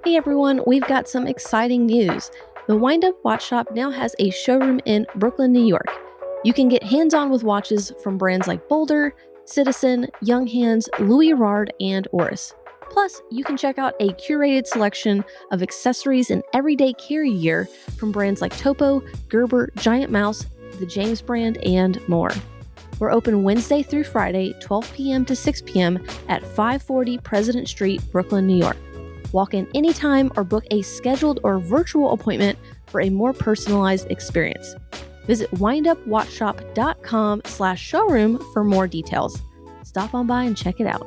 Hey everyone, we've got some exciting news. The Wind Up Watch Shop now has a showroom in Brooklyn, New York. You can get hands-on with watches from brands like Boulder, Citizen, Young Hands, Louis Erard, and Oris. Plus, you can check out a curated selection of accessories and everyday carry gear from brands like Topo, Gerber, Giant Mouse, the James brand, and more. We're open Wednesday through Friday, 12 p.m. to 6 p.m. at 540 President Street, Brooklyn, New York. Walk in anytime or book a scheduled or virtual appointment for a more personalized experience. Visit windupwatchshop.com/showroom for more details. Stop on by and check it out.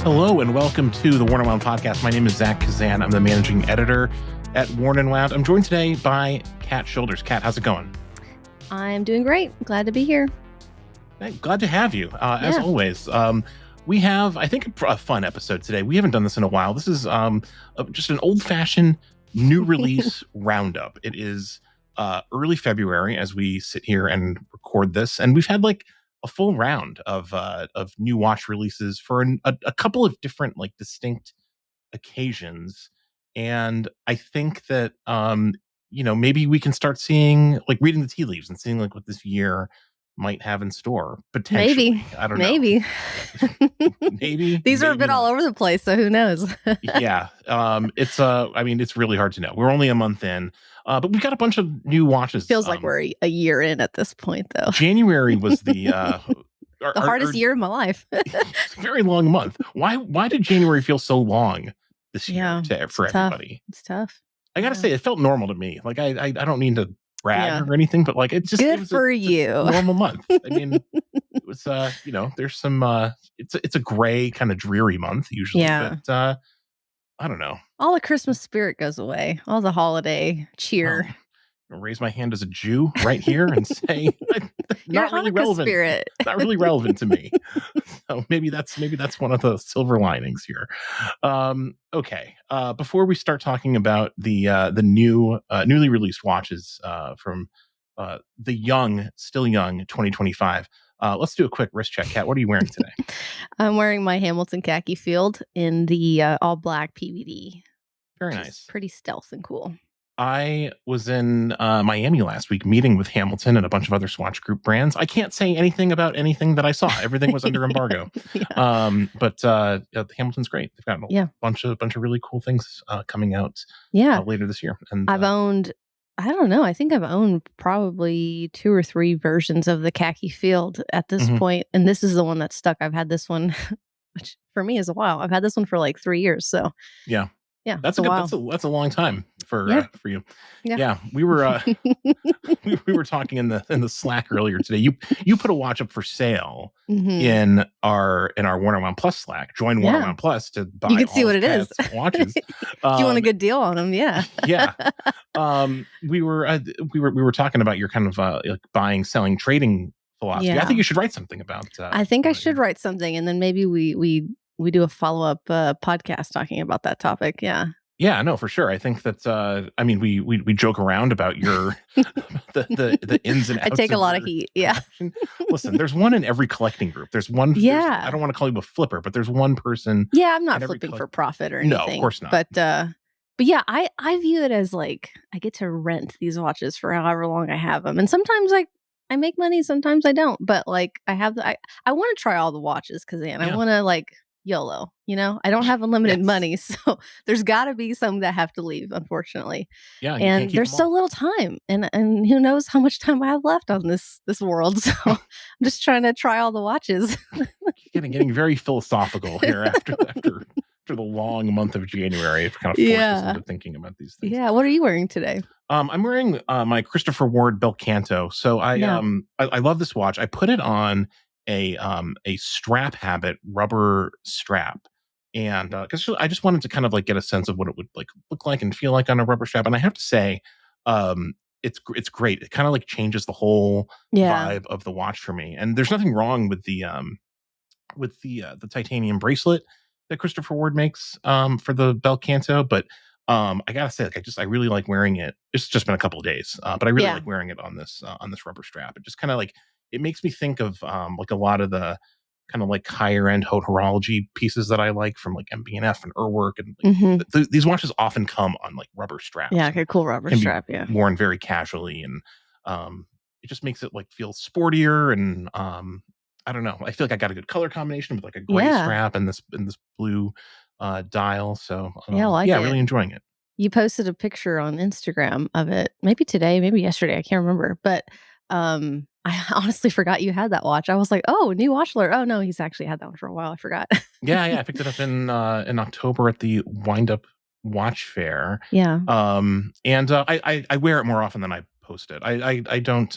Hello and welcome to the Worn & Wound podcast. My name is Zach Kazan. I'm the managing editor at Worn & Wound. I'm joined today by Kat Shoulders. Kat, how's it going? I'm doing great. Glad to be here. Hey, glad to have you, as always. We have, I think, a fun episode today. We haven't done this in a while. This is just an old-fashioned new release roundup. It is early February as we sit here and record this, and we've had like a full round of new watch releases for a couple of different, like, distinct occasions. And I think that maybe we can start seeing, like, reading the tea leaves and seeing like what this year might have in store potentially. Maybe. I don't know. Maybe These are a bit all over the place, so who knows? Yeah. It's really hard to know. We're only a month in. But we've got a bunch of new watches. Feels like we're a year in at this point, though. January was the hardest year of my life. It's a very long month. Why did January feel so long this year for everybody? It's tough. I gotta say, it felt normal to me. Like, I don't mean to brag or anything, but like, it's just good for you. Normal month. I mean, it was there's some it's a gray kind of dreary month usually. Yeah. But I don't know. All the Christmas spirit goes away. All the holiday cheer. Well, I'll raise my hand as a Jew right here and say, not really relevant. Spirit. Not really relevant to me. So maybe that's one of the silver linings here. Okay. Before we start talking about the newly released watches from the still young 2025. Let's do a quick wrist check. Kat, what are you wearing today? I'm wearing my Hamilton khaki field in the all black PVD. Very nice. Pretty stealth and cool. I was in Miami last week meeting with Hamilton and a bunch of other Swatch Group brands. I can't say anything about anything that I saw. Everything was under embargo. But Hamilton's great. They've got a bunch of really cool things coming out later this year. And I've owned, I don't know, I think I've owned probably 2 or 3 versions of the khaki field at this point. And this is the one that's stuck. I've had this one, which for me is a while. I've had this one for like 3 years. So yeah. That's a long time for you. Yeah. We were we were talking in the Slack earlier today. You put a watch up for sale in our Worn & Wound Plus Slack. Join Worn & Wound Plus to buy. You can see what it is. Watches. If you want a good deal on them, yeah. We were talking about your kind of like buying, selling, trading philosophy. I think you should write something about. I think I should write something, and then maybe we do a follow-up podcast talking about that topic. Yeah, no, for sure. I think that we joke around about your the ins and outs. I take a lot of heat. Listen, there's one in every collecting group. There's one. I don't want to call you a flipper, but there's one person. Yeah, I'm not flipping for profit or anything. No, of course not. But yeah, I view it as like I get to rent these watches for however long I have them, and sometimes I make money, sometimes I don't. But like I want to try all the watches because I want to like YOLO, I don't have unlimited money, so there's got to be some that have to leave, unfortunately. Yeah, and there's so little time, and who knows how much time I have left on this world. So I'm just trying to try all the watches. getting very philosophical here after the long month of January. It kind of forced us into thinking about these things. Yeah, what are you wearing today? I'm wearing my Christopher Ward Belcanto. So I love this watch. I put it on a strap habit rubber strap, and because I just wanted to kind of like get a sense of what it would like look like and feel like on a rubber strap. And I have to say, it's great. It kind of like changes the whole vibe of the watch for me. And there's nothing wrong with the titanium bracelet that Christopher Ward makes for the bel canto, but I gotta say, like, I really like wearing it. It's just been a couple of days, but I really like wearing it on this rubber strap. It just kind of like it makes me think of like a lot of the kind of like higher end haute horology pieces that I like from like MB&F and Urwerk, and like, these watches often come on like rubber straps. Yeah, like a cool rubber can strap. be Yeah, worn very casually, and it just makes it like feel sportier. And I don't know. I feel like I got a good color combination with like a gray yeah, strap and this blue dial. So yeah. I like yeah, it. really enjoying it. You posted a picture on Instagram of it, maybe today, maybe yesterday, I can't remember, but, I honestly forgot you had that watch. I was like, "Oh, new watch alert. Oh, no, he's actually had that one for a while, I forgot." Yeah, yeah, I picked it up in October at the Wind Up Watch Fair, Yeah. and I wear it more often than I post it. I don't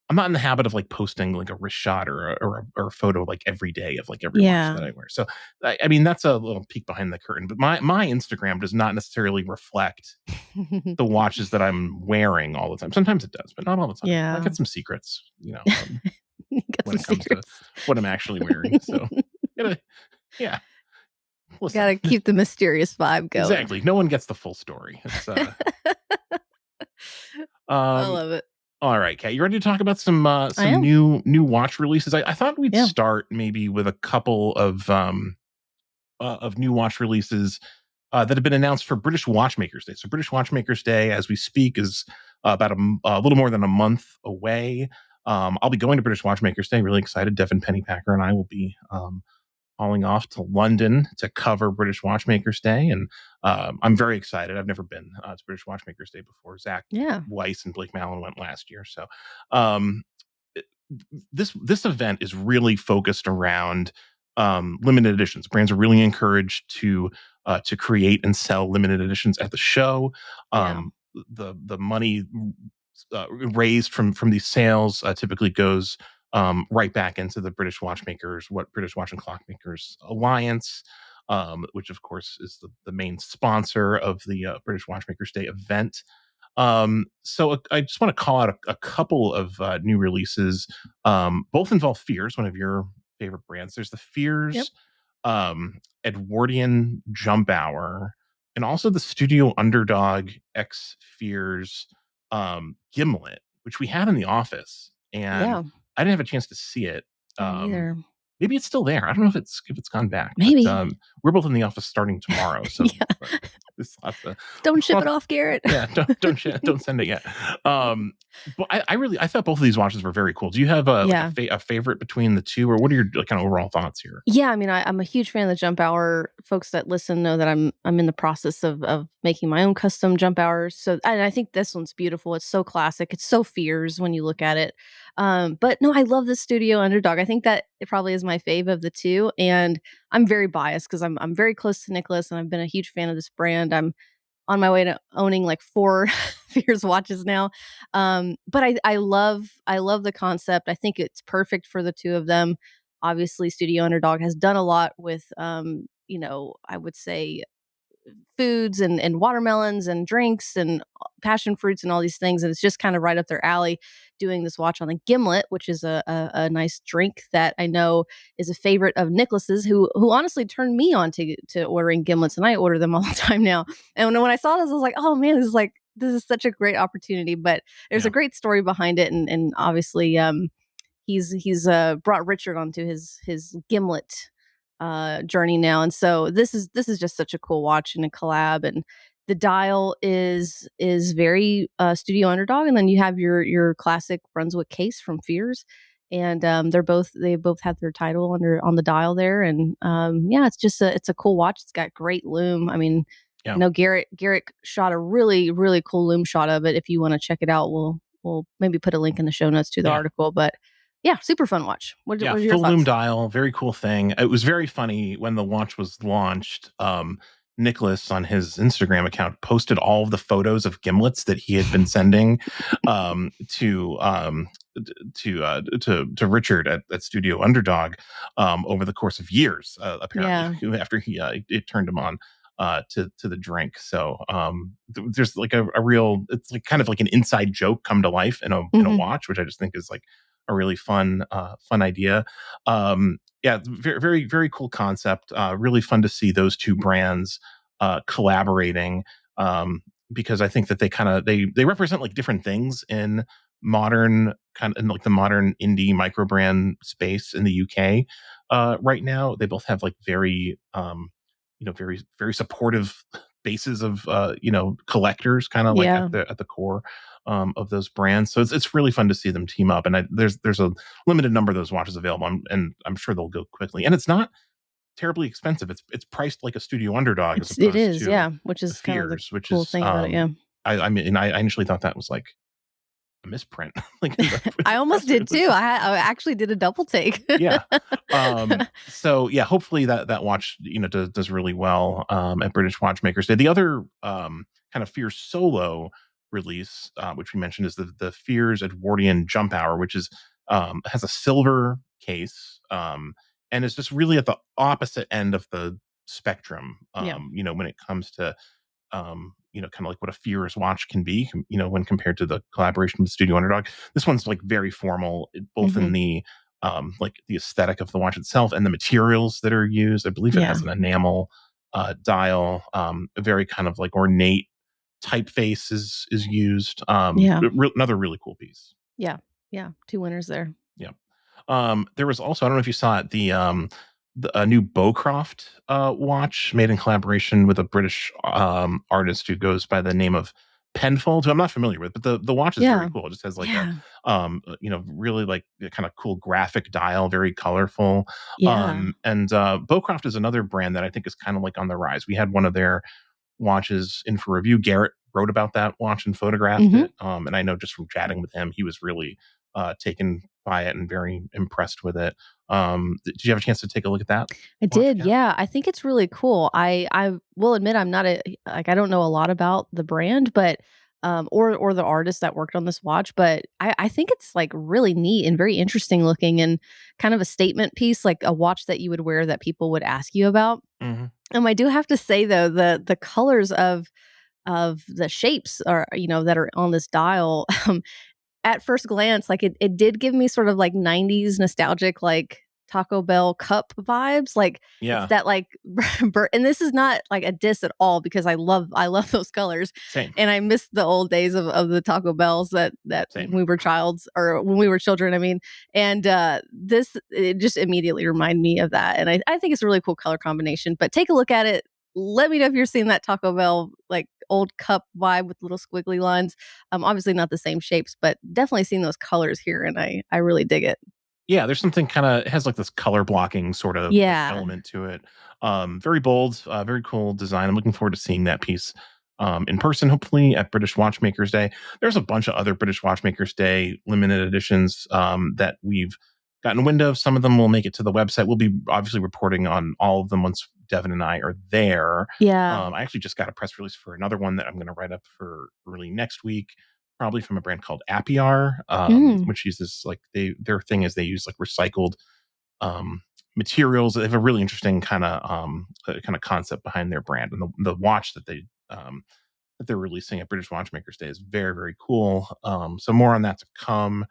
I'm not in the habit of like posting like a wrist shot or a photo like every day of like every watch Yeah. that I wear. So I mean that's a little peek behind the curtain. But my Instagram does not necessarily reflect the watches that I'm wearing all the time. Sometimes it does, but not all the time. I Yeah. get some secrets, You got when some it comes to secrets. what I'm actually wearing. So, gotta, yeah, listen. Gotta keep the mysterious vibe going. Exactly. No one gets the full story. It's I um love it. all right, Kat, you ready to talk about I some am. new watch releases? I thought we'd Yeah. start maybe with a couple of new watch releases that have been announced for British Watchmakers Day. So British Watchmakers Day, as we speak, is about a little more than a month away. I'll be going to British Watchmakers Day. Really excited. Devin Pennypacker and I will be hauling off to London to cover British Watchmakers Day, and I'm very excited. I've never been to British Watchmakers Day before. Zach Yeah. Weiss and Blake Mallon went last year, so um, this event is really focused around limited editions. Brands are really encouraged to create and sell limited editions at the show. Yeah. The money raised from these sales typically goes right back into the British Watch and Clockmakers Alliance, which of course is the main sponsor of the British Watchmakers Day event. So I just want to call out a couple of new releases. Both involve Fears, one of your favorite brands. There's the Yep. Fears Edwardian Jump Hour, and also the Studio Underdog X Fears Gimlet, which we had in the office, and Yeah. I didn't have a chance to see it. Me Um, neither. Maybe it's still there. I don't know if it's gone back, but Maybe. we're both in the office starting tomorrow, so Yeah. this lots of Don't ship it lots off, Garrett. yeah, don't send it yet. But I thought both of these watches were very cool. Do you have Yeah. a favorite between the two, or what are your like, kind of overall thoughts here? Yeah, I mean, I'm a huge fan of the jump hour. Folks that listen know that I'm in the process of making my own custom jump hours. So, and I think this one's beautiful. It's so classic. It's so fierce when you look at it. But no, I love the Studio Underdog. I think that it probably is my fave of the two, and I'm very biased because I'm very close to Nicholas, and I've been a huge fan of this brand. I'm on my way to owning like 4 Fears watches now. But I love the concept. I think it's perfect for the two of them. Obviously, Studio Underdog has done a lot with I would say foods and watermelons and drinks and passion fruits and all these things. And it's just kind of right up their alley doing this watch on the gimlet, which is a nice drink that I know is a favorite of Nicholas's, who honestly turned me on to ordering gimlets, and I order them all the time now. And when I saw this, I was like, oh man, this is such a great opportunity. But there's a Yeah, great story behind it, and obviously he's brought Richard onto his gimlet journey now, and so this is just such a cool watch and a collab. And the dial is very Studio Underdog, and then you have your classic Brunswick case from Fears, and they both have their title on the dial there. And yeah, it's a cool watch. It's got great loom. I mean, yeah, I know Garrett shot a really really cool loom shot of it. If you want to check it out, we'll maybe put a link in the show notes to the yeah. article. But yeah, super fun watch. Yeah, What are your full loom thoughts? dial, very cool thing. It was very funny when the watch was launched. Nicholas on his Instagram account posted all of the photos of gimlets that he had been sending um, to um, to Richard at Studio Underdog over the course of years. Apparently, Yeah. after it turned him on to the drink. So there's like a real, it's like kind of like an inside joke come to life in a Mhm. watch, which I just think is like a really fun idea. yeah, very, very, very cool concept. Really fun to see those two brands collaborating, because I think that they represent like different things in modern kind of in like the modern indie micro brand space in the UK right now. They both have like very very, very supportive bases of collectors, kind of like Yeah. at the core of those brands. So it's really fun to see them team up. And there's a limited number of those watches available, and I'm sure they'll go quickly. And it's not terribly expensive. It's priced like a studio underdog as It opposed is, to yeah, which the is kind of the fears, which cool is thing about it, yeah. I mean, I initially thought that was like a misprint. Like in I the almost press, did it was too. I actually did a double take. yeah. So yeah, hopefully that watch, does really well at British Watchmakers Day. The other kind of Fears solo release, which we mentioned, is the Fears Edwardian Jump Hour, which is has a silver case, and is just really at the opposite end of the spectrum, Yeah. when it comes to kind of like what a Fears watch can be, when compared to the collaboration with Studio Underdog. This one's like very formal, both in Mhm. the like the aesthetic of the watch itself and the materials that are used. I believe it Yeah. has an enamel dial, a very kind of like ornate typeface is used. Yeah. Another really cool piece. Yeah. Yeah. 2 winners there. Yeah. There was also, I don't know if you saw it, a new Bowcroft watch made in collaboration with a British artist who goes by the name of Penfold, who I'm not familiar with, but the watch is very Yeah. cool. It just has like a Yeah. really like kind of cool graphic dial, very colorful. Yeah. And Bowcroft is another brand that I think is kind of like on the rise. We had one of their watches in for review. Garrett wrote about that watch and photographed Mhm. it. And I know just from chatting with him, he was really taken by it and very impressed with it. Did you have a chance to take a look at that I watch, did, Kat? yeah. I think it's really cool. I will admit I'm not a like, I don't know a lot about the brand, but, or the artist that worked on this watch, but I think it's, like, really neat and very interesting looking and kind of a statement piece, like a watch that you would wear that people would ask you about. Hmm. I do have to say though, the colors of the shapes are, that are on this dial, at first glance, like, it did give me sort of, like, 90s nostalgic, like, Taco Bell cup vibes, like, it's Yeah, that, like, and this is not, like, a diss at all because I love those colors, same, and I miss the old days of the Taco Bells that same. when we were childs or when we were children, I mean, and, this it just immediately reminded me of that, and I think it's a really cool color combination, but take a look at it. Let me know if you're seeing that Taco Bell, like, old cup vibe with little squiggly lines. Obviously not the same shapes, but definitely seeing those colors here, and I really dig it. Yeah, there's something kinda, it has, like, this color blocking sort of, like, Yeah. element to it. Very bold, very cool design. I'm looking forward to seeing that piece, in person, hopefully, at British Watchmakers Day. There's a bunch of other British Watchmakers Day limited editions, that we've gotten wind of. Some of them will make it to the website. We'll be obviously reporting on all of them once Devin and I are there. Yeah. I actually just got a press release for another one that I'm gonna write up for early next week, probably from a brand called Appiar, Mm. which uses like their thing is they use like recycled um, materials. They have a really interesting kind of concept behind their brand, and the watch that they're releasing at British Watchmakers Day is very, very cool. So more on that to come.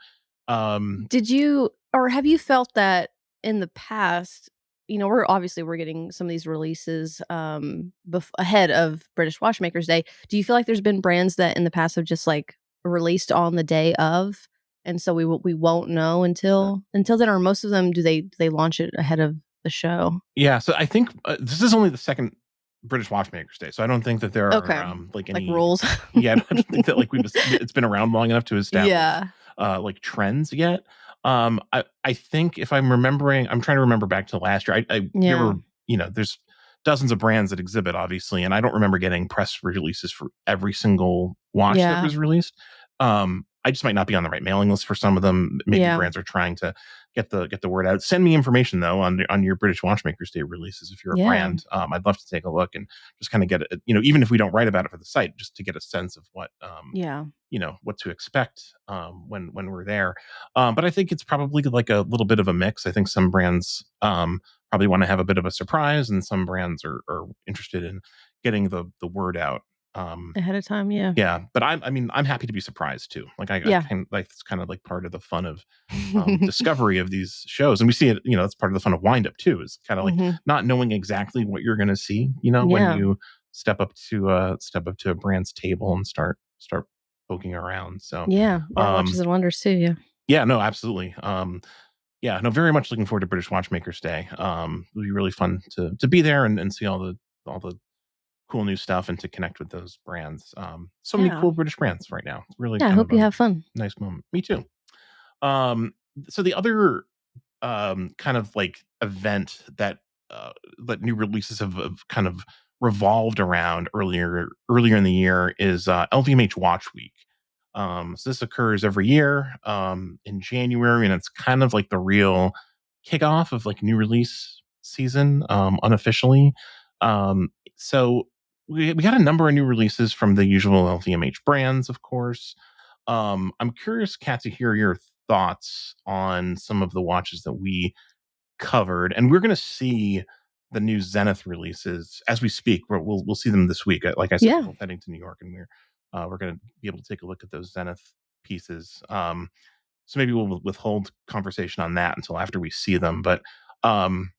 Um, Did you or have you felt that in the past, we're getting some of these releases, ahead of British Watchmakers Day. Do you feel like there's been brands that in the past have just, like, released on the day of, and so we won't know until then, or most of them, do they launch it ahead of the show? yeah, so I think this is only the second British Watchmakers Day, so I don't think that there are Okay. like Like any. rules? Yeah, I don't think that like it's been around long enough to establish Yeah. like trends yet. I think if I'm remembering, I'm trying to remember back to last year. There Yeah. were there's dozens of brands that exhibit obviously, and I don't remember getting press releases for every single watch that Yeah. was released. I just might not be on the right mailing list for some of them. Maybe Yeah. brands are trying to get the word out. Send me information though on your British Watchmakers Day releases if you're a Yeah. brand. I'd love to take a look and just kind of get it. Even if we don't write about it for the site, just to get a sense of what Yeah. what to expect when we're there. But I think it's probably like a little bit of a mix. I think some brands probably want to have a bit of a surprise, and some brands are interested in getting the word out ahead of time. Yeah. Yeah, but I mean, I'm happy to be surprised too. Like I Yeah. can like it's kind of like part of the fun of discovery of these shows, and we see it. That's part of the fun of wind up too. Is kind of like Hmm. not knowing exactly what you're going to see. When Yeah. you step up to a brand's table and start poking around. So, Yeah. Or um, watches and wonders too. Yeah. yeah, no, absolutely. Yeah, no, very much looking forward to British Watchmakers Day. It'll be really fun to be there and see all the cool new stuff and to connect with those brands. So many Yeah. cool British brands right now. It's really Yeah. I kind of hope you a have fun. nice moment. Me too. Um, so the other kind of like event that new releases have kind of revolved around earlier in the year is LVMH Watch Week. So this occurs every year in January, and it's kind of like the real kickoff of like new release season unofficially. So we got a number of new releases from the usual LVMH brands, of course. I'm curious, Kat, to hear your thoughts on some of the watches that we covered, and we're going to see the new Zenith releases as we speak. We'll see them this week. Like I said, we're Yeah. both heading to New York, and we're going to be able to take a look at those Zenith pieces. So maybe we'll withhold conversation on that until after we see them. But um,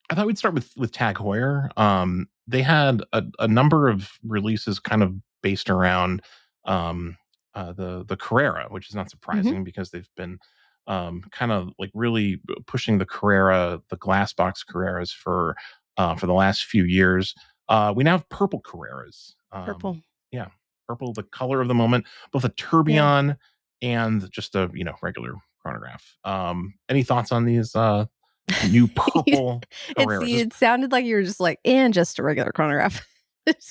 I thought we'd start with TAG Heuer. They had a number of releases kind of based around um, the Carrera, which is not Hmm. surprising because they've been kind of like really pushing the Carrera, the glass box Carreras for the last few years. We now have purple Carreras. Purple. Yeah, purple, the color of the moment, both a Yeah. tourbillon and just a regular chronograph. Any thoughts on these? New purple Carreras. It sounded like you were just like, and just a regular chronograph.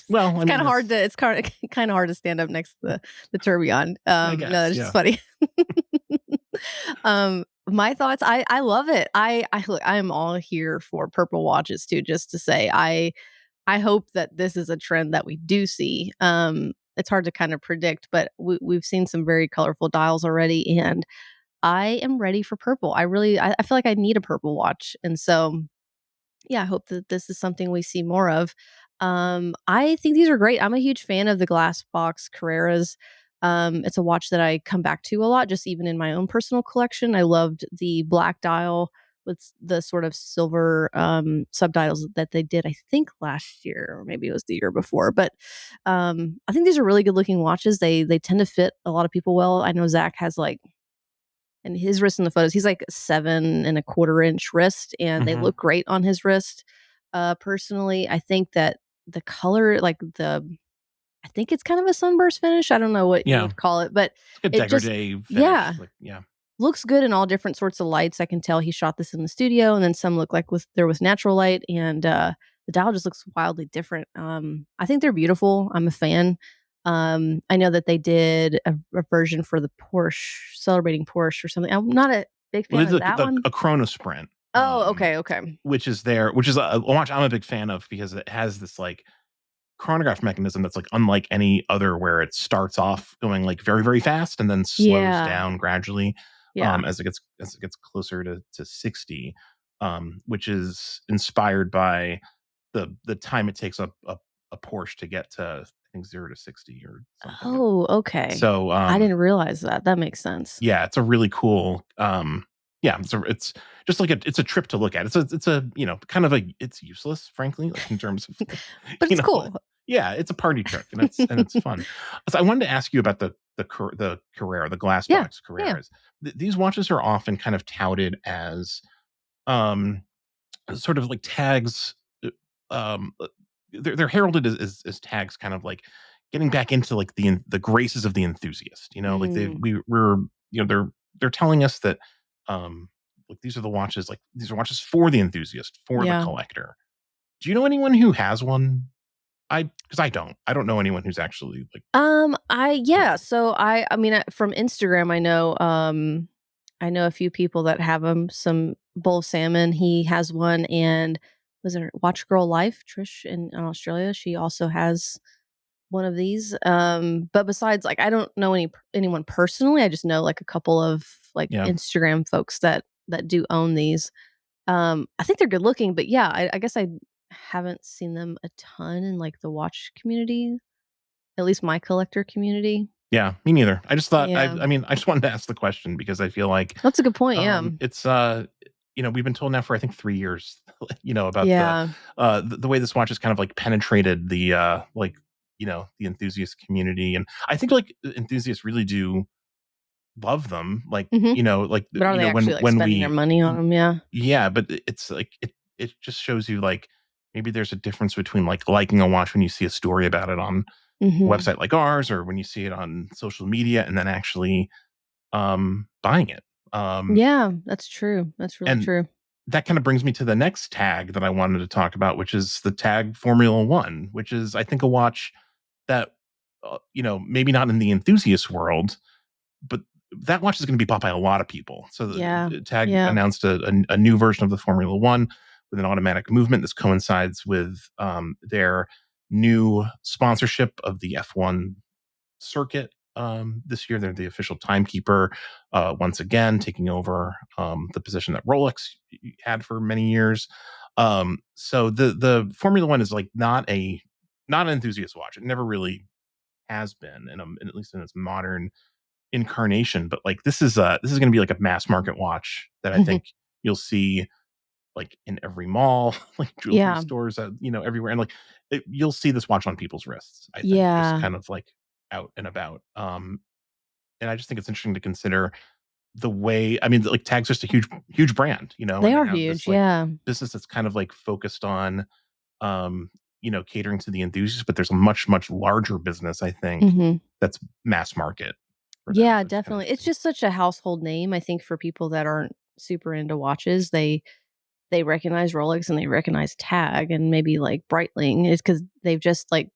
Well, I It's mean, kind of hard it's to kind of hard to stand up next to the tourbillon. I No, guess, that's just yeah. funny. My thoughts. I love it. I look. I am all here for purple watches too. Just to say, I hope that this is a trend that we do see. It's hard to kind of predict, but we've seen some very colorful dials already, and I am ready for purple. I feel like I need a purple watch, and so yeah, I hope that this is something we see more of. I think these are great. I'm a huge fan of the glass box Carreras. It's a watch that I come back to a lot, just even in my own personal collection. I loved the black dial with the sort of silver subdials that they did, I think last year, or maybe it was the year before. But I think these are really good looking watches. They tend to fit a lot of people well. I know Zach has like and his wrist in the photos, he's like 7.25 inch wrist, and they Mhm. look great on his wrist. Personally, I think that the color, I think it's kind of a sunburst finish. I don't know what you Yeah. would call it, but It's like a it just, degradé finish, yeah, like, yeah. looks good in all different sorts of lights. I can tell he shot this in the studio, and then some look like there was natural light, and the dial just looks wildly different. I think they're beautiful. I'm a fan. I know that they did a version for the Porsche, celebrating Porsche or something. I'm not a big Well, fan there's of that one. a Chrono Sprint, Oh, okay, okay. which is a watch I'm a big fan of because it has this, like, chronograph mechanism that's, like, unlike any other where it starts off going, like, very, very fast and then slows Yeah, down gradually, yeah. as it gets closer to 60, which is inspired by the time it takes a Porsche to get to, I think, 0 to 60 or something. Oh, okay. So, I didn't realize that. That makes sense. yeah, it's a really cool, yeah, it's just like it's a trip to look at. It's a, kind of it's useless, frankly, like, in terms of, like, But you it's know cool. yeah, it's a party trick, and it's fun. So I wanted to ask you about the Carrera, the glass Yeah, box yeah. Carreras. These watches are often kind of touted as, um sort of like tags, um, they're heralded as tags, kind of like getting back into like the graces of the enthusiast. Like Mm, they're telling us that like these are watches for the enthusiast, for the yeah. collector. Do you know anyone who has one? Because I don't know anyone who's actually like I one of yeah, these. so I mean, from Instagram, I know a few people that have them. Some Bull Salmon, he has one, and was there Watch Girl Life, Trish in Australia, she also has one of these. But besides, like, I don't know anyone personally. I just know like a couple of like Yeah. Instagram folks that do own these. I think they're good looking, but yeah, I guess I haven't seen them a ton in like the watch community. at least my collector community. Yeah, me neither. I just thought Yeah. I mean, I just wanted to ask the question because I feel like That's a good point, yeah. it's we've been told now for I think 3 years, about Yeah. the way this watch has kind of like penetrated the the enthusiast community, and I think like enthusiasts really do love them. Like, Mhm. But are they actually, like, when spending their we money on them? Yeah. yeah, but it's like it just shows you like maybe there's a difference between like liking a watch when you see a story about it on a Mhm. website like ours or when you see it on social media and then actually buying it. Um Yeah, that's true. That's really and true. that kind of brings me to the next tag that I wanted to talk about, which is the tag Formula One, which is I think a watch that maybe not in the enthusiast world, but that watch is going to be bought by a lot of people. So Yeah. the Tag Yeah. announced a new version of the Formula One with an automatic movement. This coincides with their new sponsorship of the F1 circuit. This year, they're the official timekeeper once again, taking over the position that Rolex had for many years. So the Formula One is like not an enthusiast watch. It never really has been, at least in its modern incarnation. But like this is going to be like a mass market watch that I Mhm. think you'll see like in every mall, like jewelry Yeah. stores, everywhere, and like you'll see this watch on people's wrists. I think just Yeah. kind of like out and about. And I just think it's interesting to consider the way. I mean, like Tag's just a huge brand, They and they are have huge, this like yeah. business that's kind of like focused on catering to the enthusiasts, but there's a much larger business, I think, Mhm. that's mass market for them. Yeah, So it's kind of definitely. It's interesting. just such a household name, I think, for people that aren't super into watches. They recognize Rolex and they recognize Tag and maybe, like, Breitling is because 'cause they've just, like,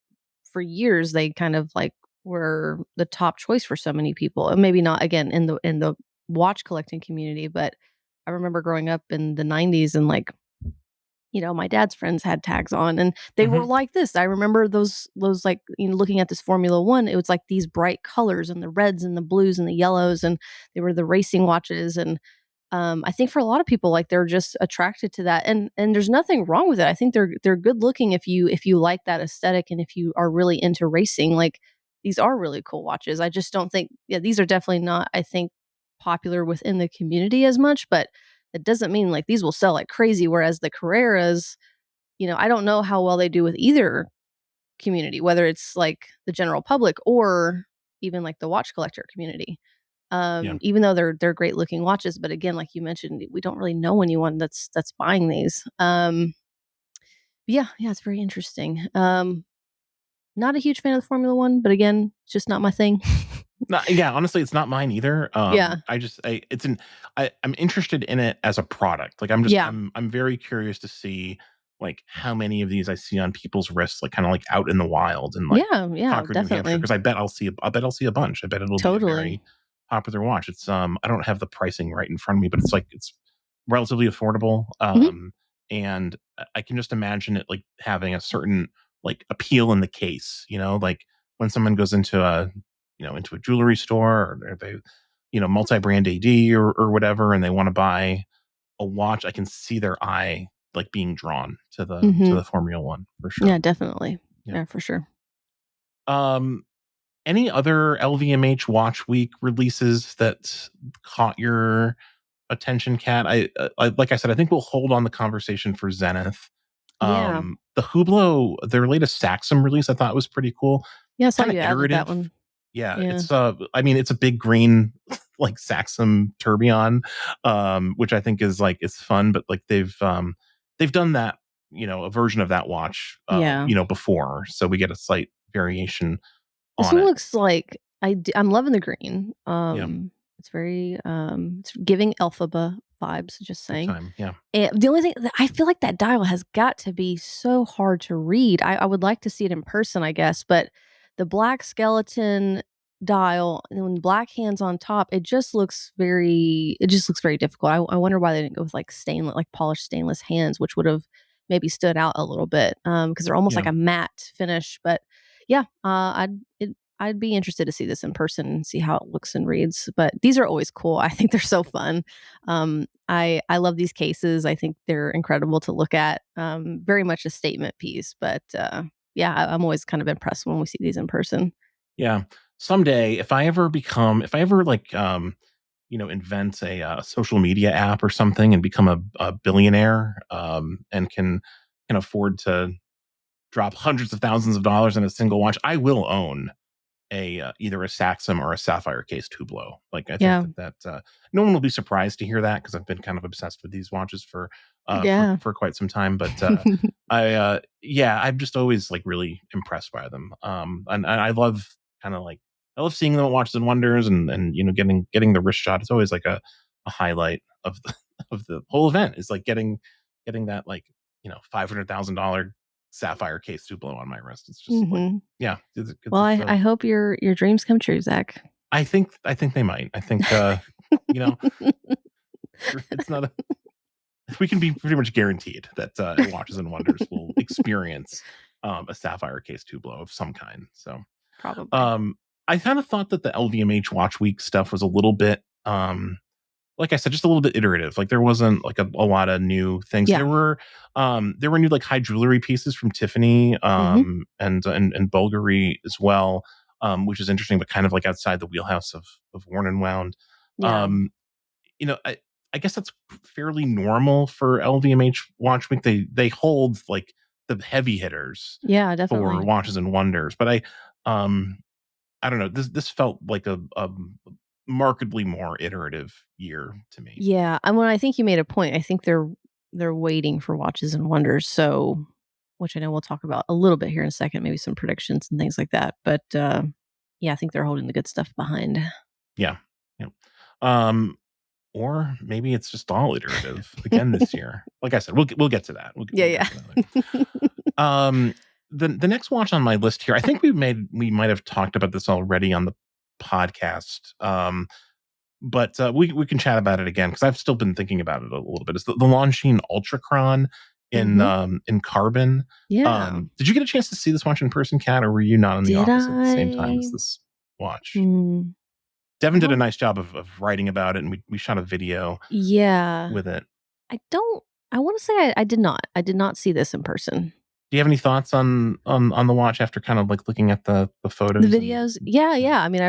for years, they kind of, like, were the top choice for so many people, and maybe not, again, in the watch collecting community, but I remember growing up in the '90s and, like, my dad's friends had tags on and they were Hmm. like this. I remember those like, looking at this Formula One, it was like these bright colors and the reds and the blues and the yellows, and they were the racing watches. And I think for a lot of people, like they're just attracted to that, and there's nothing wrong with it. I think they're good looking if you like that aesthetic and if you are really into racing. Like these are really cool watches. I just don't think, yeah, these are definitely not, I think, popular within the community as much, but it doesn't mean like these will sell like crazy. Whereas the Carreras, I don't know how well they do with either community, whether it's like the general public or even like the watch collector community. Yeah. Even though they're great looking watches, but again, like you mentioned, we don't really know anyone that's buying these. Yeah, yeah, it's very interesting. Not a huge fan of the Formula One, but again, it's just not my thing. No, yeah, honestly, it's not mine either. Yeah, I just I'm interested in it as a product. Like yeah, I'm very curious to see like how many of these I see on people's wrists, like kind of like out in the wild and like yeah, yeah, Concord, New Hampshire. definitely, Because I bet I'll see a bunch. I bet it'll be a totally. very popular watch. It's I don't have the pricing right in front of me, but it's relatively affordable. Mhm, And I can just imagine it like having a certain like appeal in the case, like when someone goes into a jewelry store or they, multi-brand AD or whatever, and they want to buy a watch, I can see their eye like being drawn to mhm. the Formula One for sure. Yeah, definitely. Yeah. Yeah, for sure. Um, any other LVMH Watch Week releases that caught your attention, Kat? Like I said, I think we'll hold on the conversation for Zenith. Yeah. The Hublot, their latest Saxum release, I thought was pretty cool. Yeah, I saw Kind of you added that iterative. one. Yeah, Yeah. it's I mean, it's a big green like Saxum tourbillon, which I think is like it's fun, but like they've done that, a version of that watch, Yeah. before, so we get a slight variation This on one it. looks like I'm loving the green. Yeah, It's very, it's giving Elphaba vibes, just big saying. time. Yeah, And the only thing that I feel like that dial has got to be so hard to read. I would like to see it in person, I guess, but the black skeleton dial and then black hands on top, it just looks very difficult. I wonder why they didn't go with like stainless, like polished stainless hands, which would have maybe stood out a little bit. Because they're almost like yeah. a matte finish. But yeah, I'd be interested to see this in person and see how it looks and reads. But these are always cool. I think they're so fun. I love these cases. I think they're incredible to look at. Very much a statement piece, but yeah, I'm always kind of impressed when we see these in person. Yeah. Someday, if I ever like, invent a social media app or something and become a billionaire, and can afford to drop hundreds of thousands of dollars in a single watch, I will own either a Saxum or a sapphire cased Hublot. Like, I think Yeah. that no one will be surprised to hear that, because I've been kind of obsessed with these watches for Yeah. quite some time. But yeah, I'm just always like really impressed by them. And I love kind of like I love seeing them at Watches and Wonders, and getting the wrist shot. It's always like a highlight of the of the whole event. Is like getting that, like, $500,000 sapphire case Hublot on my wrist. It's just like, Mhm. yeah, Well, I hope your dreams come true, Zach. I think they might. I think, you know, it's not a we can be pretty much guaranteed that, Watches and Wonders will experience, a sapphire case Hublot of some kind. So, Probably. um, I kind of thought that the LVMH Watch Week stuff was a little bit, like I said, just a little bit iterative. Like, there wasn't like a lot of new things. Yeah. There were new like high jewelry pieces from Tiffany, Mhm. and Bulgari as well, which is interesting, but kind of like outside the wheelhouse of Worn and Wound. Yeah. Um, I guess that's fairly normal for LVMH Watch Week. They hold like the heavy hitters Yeah, for definitely. Watches and Wonders, but um I don't know. This felt like a markedly more iterative year to me. Yeah, and when I think you made a point, I think they're waiting for Watches and Wonders, so which I know we'll talk about a little bit here in a second, maybe some predictions and things like that, but, yeah, I think they're holding the good stuff behind. Yeah, yeah. Um, or maybe it's just all iterative again this year. Like I said, we'll get to that. Yeah, We'll get yeah. to that later. Um, the next watch on my list here, I think we might have talked about this already on the podcast. But we can chat about it again, because I've still been thinking about it a little bit. It's the Longines Ultrachron Mhm. in carbon. Yeah. Did you get a chance to see this watch in person, Kat, or were you not in the Did office at the same time I? as this watch? Hmm, Devin I did a don't nice job of writing about it, and we shot a video yeah. with it. I don't I wanna say I did not. I did not see this in person. Do you have any thoughts on the watch after kind of like looking at the The photos and videos? Yeah, yeah, yeah. I mean, I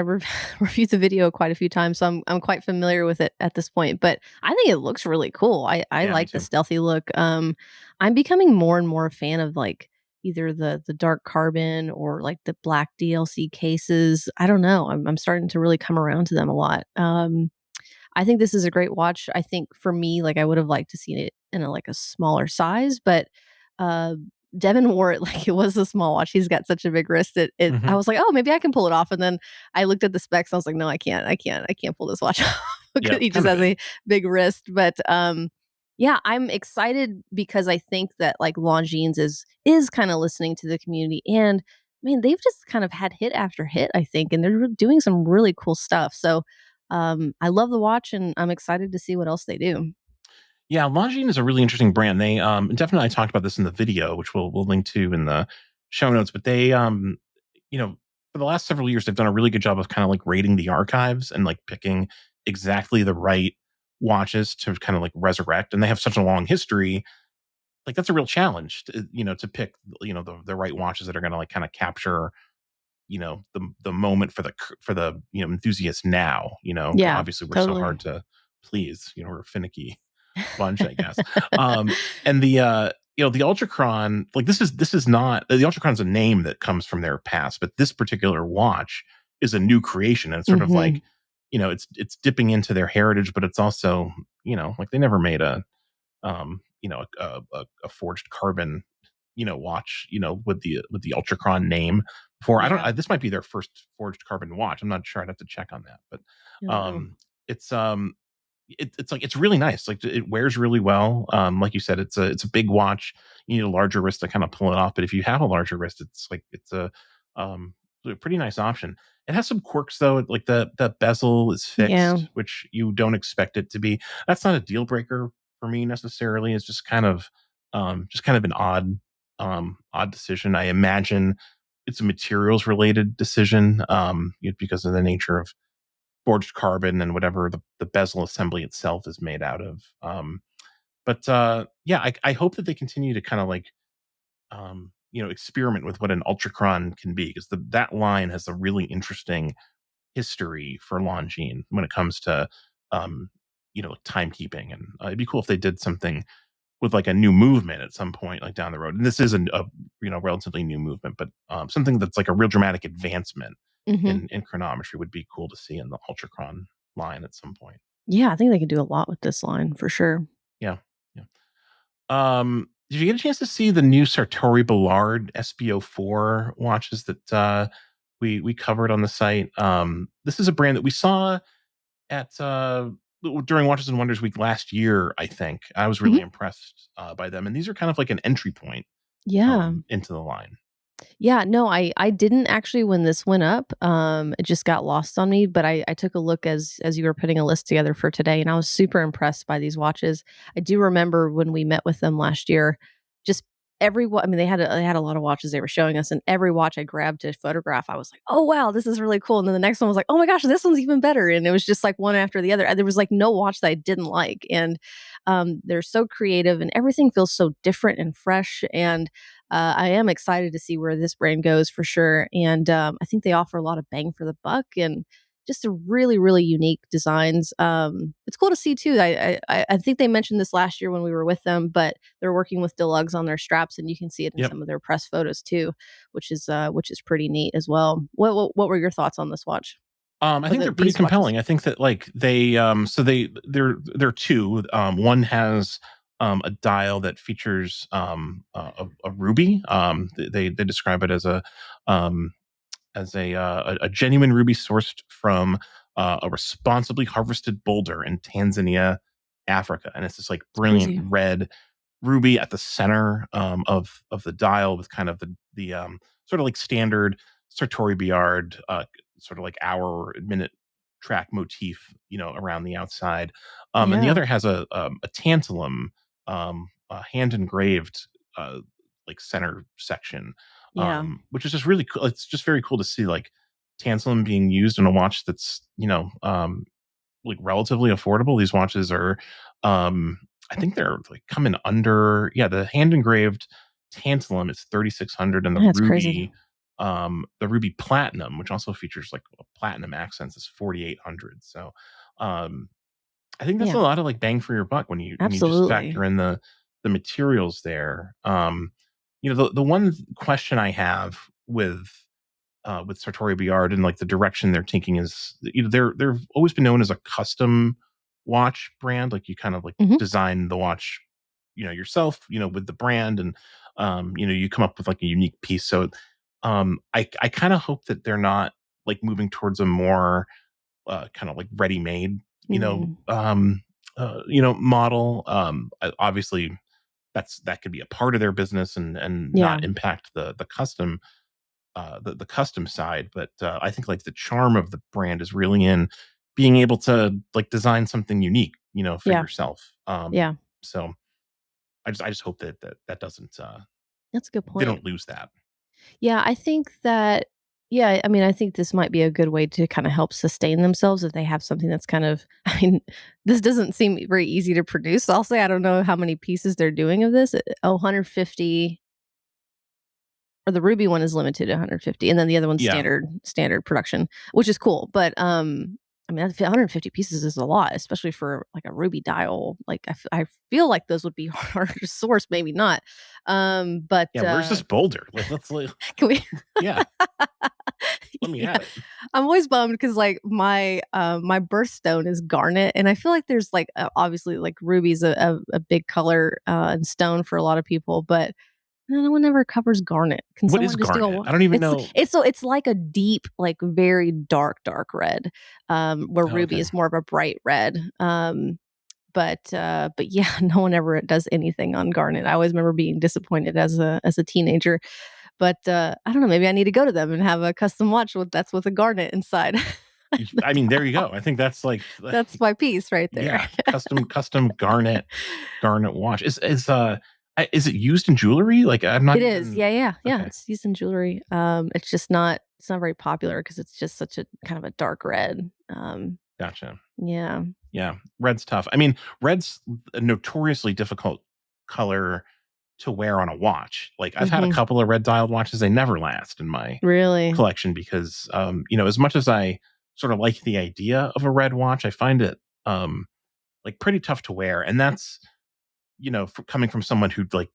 reviewed the video quite a few times, so I'm quite familiar with it at this point, but I think it looks really cool. I yeah, me like the too. stealthy look. I'm becoming more and more a fan of, like, either the dark carbon or, like, the black DLC cases. I don't know. I'm starting to really come around to them a lot. I think this is a great watch. I think for me, like, I would have liked to seen it in a, like, a smaller size, but, uh, Devin wore it like it was a small watch. He's got such a big wrist. I Hmm. was like, "Oh, maybe I can pull it off," and then I looked at the specs, and I was like, "No, I can't pull this watch off," because Yeah, he kind just of has big. a big wrist, but, yeah, I'm excited because I think that, like, Longines is kinda listening to the community, and, man, they've just kind of had hit after hit, I think, and they're doing some really cool stuff, so I love the watch, and I'm excited to see what else they do. Yeah, Longines is a really interesting brand. They definitely, I talked about this in the video, which we'll link to in the show notes. But they for the last several years they've done a really good job of kind of like rating the archives and like picking exactly the right watches to kind of like resurrect. And they have such a long history. Like, that's a real challenge to pick the right watches that are going to like kind of capture the moment for the enthusiast now. Yeah, Obviously we're so totally. hard to please. We're a finicky bunch, I guess. Um, and the Ultrachron, like, this is not the Ultrachron's a name that comes from their past, but this particular watch is a new creation, and it's sort of Mhm. like, it's dipping into their heritage, but it's also, like, they never made a forged carbon, watch, with the Ultrachron name before. I don't. Yeah. This might be their first forged carbon watch. I'm not sure. I'd have to check on that, but I don't know. it's it's like, it's really nice. Like, it wears really well. Like you said, it's a big watch. You need a larger wrist to kind of pull it off. But if you have a larger wrist, um a pretty nice option. It has some quirks though. Like, the bezel is Yeah. fixed, which you don't expect it to be. That's not a deal breaker for me necessarily. It's just kind of an odd decision. I imagine it's a materials related decision, because of the nature of forged carbon and whatever the bezel assembly itself is made out of. But yeah, I hope that they continue to kind of like experiment with what an ultrachron can be, because that line has a really interesting history for Longines when it comes to um, timekeeping, and it'd be cool if they did something with like a new movement at some point, like down the road. And this isn't a relatively new movement, but something that's like a real dramatic advancement Hmm. in chronometry would be cool to see in the ultrachron line at some point. Yeah, I think they could do a lot with this line for sure. Yeah, yeah. Did you get a chance to see the new Sartori Ballard SBO4 watches that we covered on the site? This is a brand that we saw at during Watches and Wonders Week last year. I think I was Mhm. really impressed by them, and these are kind of like an entry point Yeah. into the line. Yeah, no, I didn't actually when this went up. It just got lost on me, but I took a look as you were putting a list together for today, and I was super impressed by these watches. I do remember when we met with them last year, just I mean, they had a lot of watches they were showing us, and every watch I grabbed to photograph, I was like, "Oh wow, this is really cool." And then the next one was like, "Oh my gosh, this one's even better." And it was just like one after the other. There was like no watch that I didn't like, and they're so creative, and everything feels so different and fresh. And I am excited to see where this brand goes for sure, and I think they offer a lot of bang for the buck and just a really, really unique designs. It's cool to see too. I think they mentioned this last year when we were with them, but they're working with Deluxe on their straps, and you can see it in Yep. some of their press photos too, which is pretty neat as well. What were your thoughts on this watch I or think they're pretty these watches? compelling. I think that like they're two. One has a dial that features a ruby. They describe it um, as a genuine ruby sourced from a responsibly harvested boulder in Tanzania, Africa, and it's this like It's brilliant crazy. red ruby at the center of the dial, with kind of the sort of like standard Sartori Biard sort of like hour minute track motif, around the outside. And the Yeah, other has a tantalum, hand engraved like center section, yeah, which is just really cool. It's just very cool to see like tantalum being used in a watch that's like relatively affordable. These watches are, um, I think they're like coming under. Yeah, the hand engraved tantalum is 3,600, and that's crazy. the ruby platinum, which also features like platinum accents, is 4,800. So, um, I think that's a Yeah, lot of like bang for your buck when you just absolutely. factor in the materials there. The one question I have with Sartori Biard and like the direction they're taking is, they've always been known as a custom watch brand. Like you kind of like Hmm. design the watch, yourself, with the brand, and you come up with like a unique piece. So I kind of hope that they're not like moving towards a more kind of like ready made, Mm, model. Obviously that could be a part of their business and yeah, not impact the custom the custom side. But I think like the charm of the brand is really in being able to like design something unique, for yeah, yourself. yeah. So I just hope that doesn't That's a good they point. don't lose that. Yeah, I think that yeah, I mean, I think this might be a good way to kinda help sustain themselves if they have something that's kind of I mean, this doesn't seem very easy to produce. I'll say I don't know how many pieces they're doing of this. 150, or the Ruby one is limited to 150, and then the other one's Yeah, standard production, which is cool. But I mean, 150 pieces is a lot, especially for like a Ruby dial. Like I feel like those would be harder to source, maybe not. But yeah. Where's this boulder? Like, let's like, can we? yeah, let me Yeah, at it. I'm always bummed because like my birthstone is garnet, and I feel like there's like obviously like ruby's a big color and stone for a lot of people, but no one ever covers garnet. Can What is someone just do a garnet? wa I don't even it's know. it's like a deep, like, very dark red, where Oh, ruby okay. is more of a bright red, but yeah, no one ever does anything on garnet. I always remember being disappointed as a teenager, but, I don't know, maybe I need to go to them and have a custom watch with a garnet inside. The I mean, there you dial. go. I think that's like, That's my piece right there. yeah, custom garnet watch is it used in jewelry? Like, I'm not It is, even. yeah, Okay, it's used in jewelry. It's not very popular because it's just such a kind of a dark red. gotcha. Yeah. Yeah, red's tough. I mean, red's a notoriously difficult color to wear on a watch. Like I've had a Mhm. couple of red dialed watches, they never last in my Really? collection because as much as I sort of like the idea of a red watch, I find it like pretty tough to wear. And that's, coming from someone who like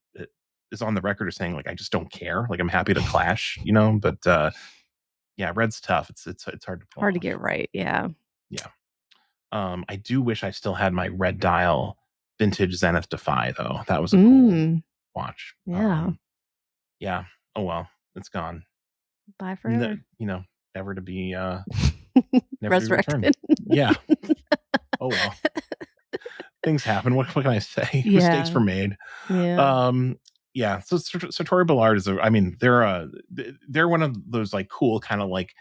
is on the record as saying like I just don't care. Like I'm happy to clash, but yeah, red's tough. It's hard to pull Hard to off. get right, yeah. Yeah. I do wish I still had my red dial vintage Zenith Defy though. That was a cool Mm, watch. yeah. Yeah. Oh well, it's gone. Bye No, forever. never to be returned. Resurrected. Yeah. Oh well. Things happen. What can I say? Mistakes Yeah, were made. yeah, Um, yeah. So Tory Ballard is I mean, they're one of those like cool kind of like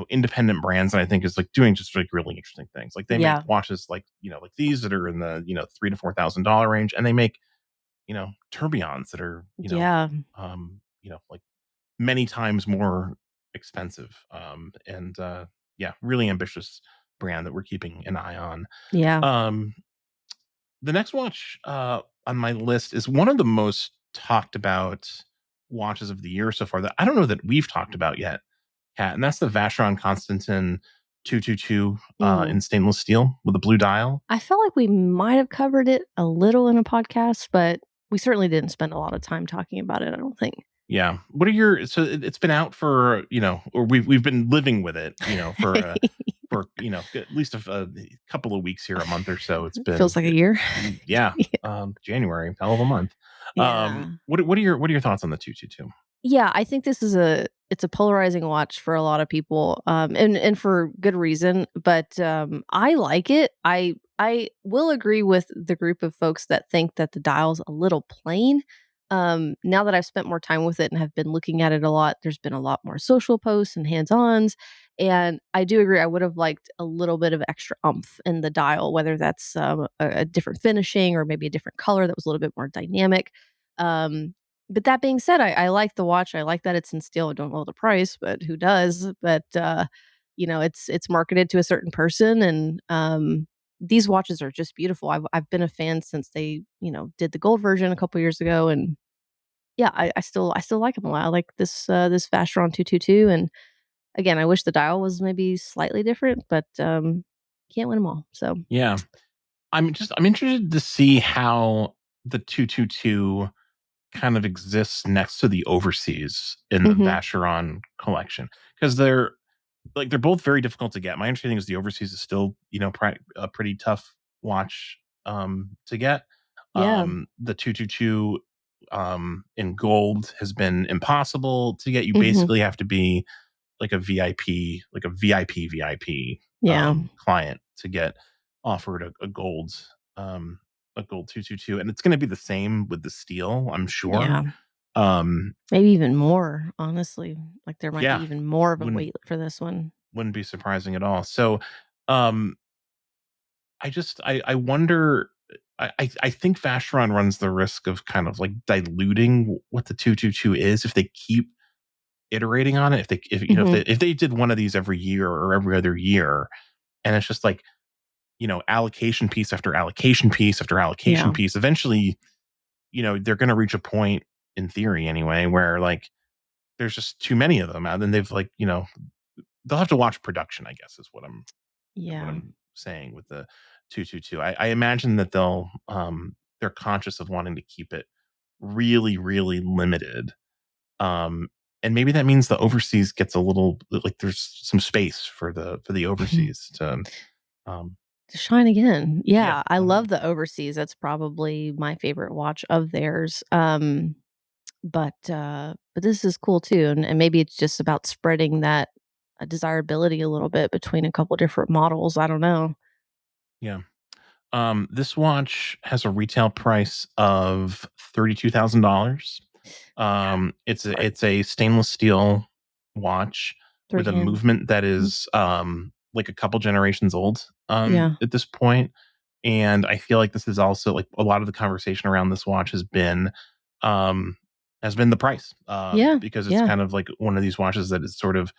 independent brands that I think is like doing just like really interesting things. Like they make yeah, watches like like these that are in the $3,000 to $4,000 range, and they make tourbillons that are yeah, like many times more expensive. And yeah, really ambitious brand that we're keeping an eye on. yeah. Um, the next watch on my list is one of the most talked about watches of the year so far that I don't know that we've talked about yet, Kat, and that's the Vacheron Constantin 222 Mm. in stainless steel with a blue dial. I felt like we might have covered it a little in a podcast, but we certainly didn't spend a lot of time talking about it, I don't think. Yeah. What are your so it's been out for, or we've been living with it, for at least a couple of weeks here, a month or so. It's been Feels like a year. yeah, January, hell of a month. Yeah. What are your thoughts on the 222? Yeah, I think this is it's a polarizing watch for a lot of people, and for good reason. But I like it. I will agree with the group of folks that think that the dial's a little plain. Now that I've spent more time with it and have been looking at it a lot, there's been a lot more social posts and hands-ons, and I do agree. I would have liked a little bit of extra oomph in the dial, whether that's a different finishing or maybe a different color that was a little bit more dynamic. Um, but that being said, I like the watch. I like that it's in steel. I don't know the price, but who does? But it's marketed to a certain person, and these watches are just beautiful. I've been a fan since they did the gold version a couple years ago, and yeah, I still like them a lot. I like this Vacheron 222, and again, I wish the dial was maybe slightly different, but can't win them all. So Yeah. I'm interested to see how the 222 kind of exists next to the overseas in the hmm Vacheron collection because they're both very difficult to get. My understanding is the overseas is still a pretty tough watch to get. yeah, The 222 in gold has been impossible to get. You hmm basically have to be like a VIP, like a VIP yeah, client to get offered um, a gold 222, and it's going to be the same with the steel, I'm sure. yeah. Um, Maybe even more, honestly. Like, there might be yeah, even more of a wouldn't wait for this one. wouldn't be surprising at all. So, um, I wonder. I think Vacheron runs the risk of kind of like diluting what the 222 is if they keep iterating on it. Mhm. If they did one of these every year or every other year, and it's just like allocation piece after allocation piece after allocation Yeah. piece, eventually they're going to reach a point in theory anyway where like there's just too many of them, and then they've like they'll have to watch production, I guess, is what Yeah. I'm saying with the 222. I imagine that they're conscious of wanting to keep it really, really limited. Um, and maybe that means the overseas gets a little like there's some space for the overseas to um To shine again. yeah, Yeah, I love the Overseas. That's probably my favorite watch of theirs. But this is cool too, and maybe it's just about spreading that, desirability a little bit between a couple different models. I don't know. yeah. This watch has a retail price of $32,000. Yeah, smart. It's a stainless steel watch 3 with a hand. movement that Mhm. is like a couple generations old Yeah. at this point. And I feel like this is also like a lot of the conversation around this watch um has been the price. Yeah, Because it's yeah, kind of like one of these watches that is sort of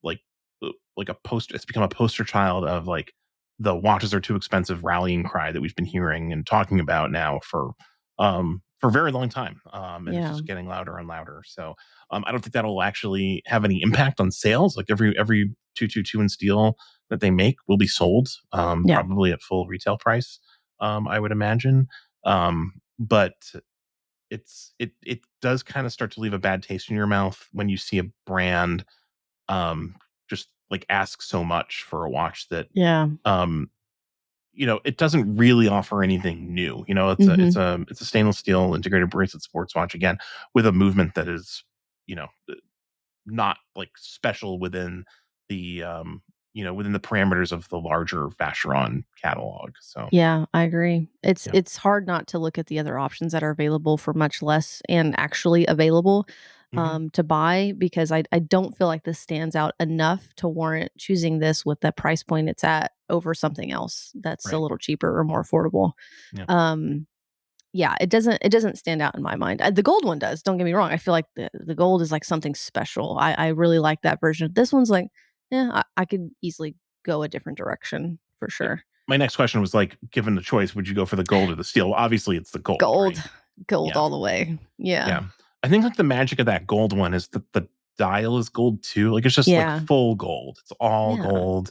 like a poster. It's become a poster child of like the watches are too expensive rallying cry that we've been hearing and talking about now for for a very long time. And it's Yeah. just getting louder and louder. So I don't think that'll actually have any impact on sales. Like every 222 in steel that they make will be sold, Yeah. probably at full retail price, I would imagine. But it does kind of start to leave a bad taste in your mouth when you see a brand um, just like ask so much for a watch that Yeah. um, it doesn't really offer anything new. Hmm. It's a stainless steel integrated bracelet sports watch again with a movement that is, you know, not like special within the within the parameters of the larger Vacheron catalog. So Yeah, I agree. It's yeah. it's hard not to look at the other options that are available for much less and actually available Hmm. to buy because I don't feel like this stands out enough to warrant choosing this with the price point it's at over something else that's a Right. little cheaper or more affordable. Yeah. Um, yeah, it doesn't stand out in my mind. The gold one does. Don't get me wrong. I feel like the gold is like something special. I really like that version. This one's like, yeah, I could easily go a different direction for Yeah. sure. My next question was like, given the choice, would you go for the gold or the steel? Obviously, it's the gold, Gold. right? Gold Yeah. all the way. Yeah. Yeah. I think like the magic of that gold one is that the dial is gold too. Like it's just like Yeah. full gold. It's all Yeah. gold.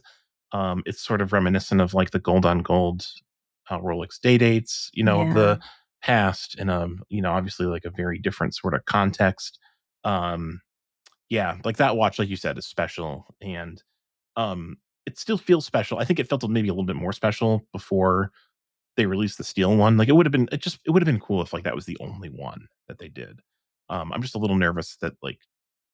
It's sort of reminiscent of like the gold on gold Rolex day dates, of Yeah. the past in obviously like a very different sort of context. Um, yeah, like that watch, like you said, is special and um it still feels special. I think it felt maybe a little bit more special before they released the steel one. Like it would have been cool if like that was the only one that they did. I'm just a little nervous that like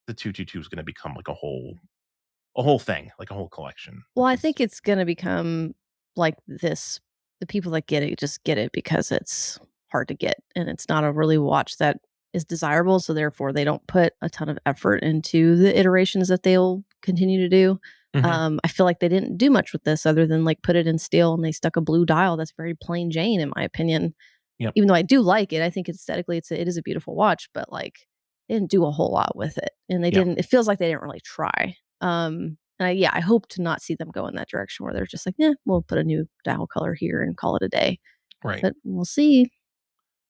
the 222 is going to become like a whole thing, like a whole collection, Well, which I is think it's gonna become like this. The people that get it just get it because it's hard to get, and it's not a really watch that is desirable, so therefore they don't put a ton of effort into the iterations that they'll continue to do. Mhm. I feel like they didn't do much with this other than, like, put it in steel, and they stuck a blue dial that's very plain Jane in my opinion. Yep. Even though I do like it, I think aesthetically it is a beautiful watch, but, like, they didn't do a whole lot with it, and they Yeah. didn't it feels like they didn't really try. And yeah, I hope to not see them go in that direction where they're just like, "Yeah, we'll put a new dial color here and call it a day." Right. But we'll see.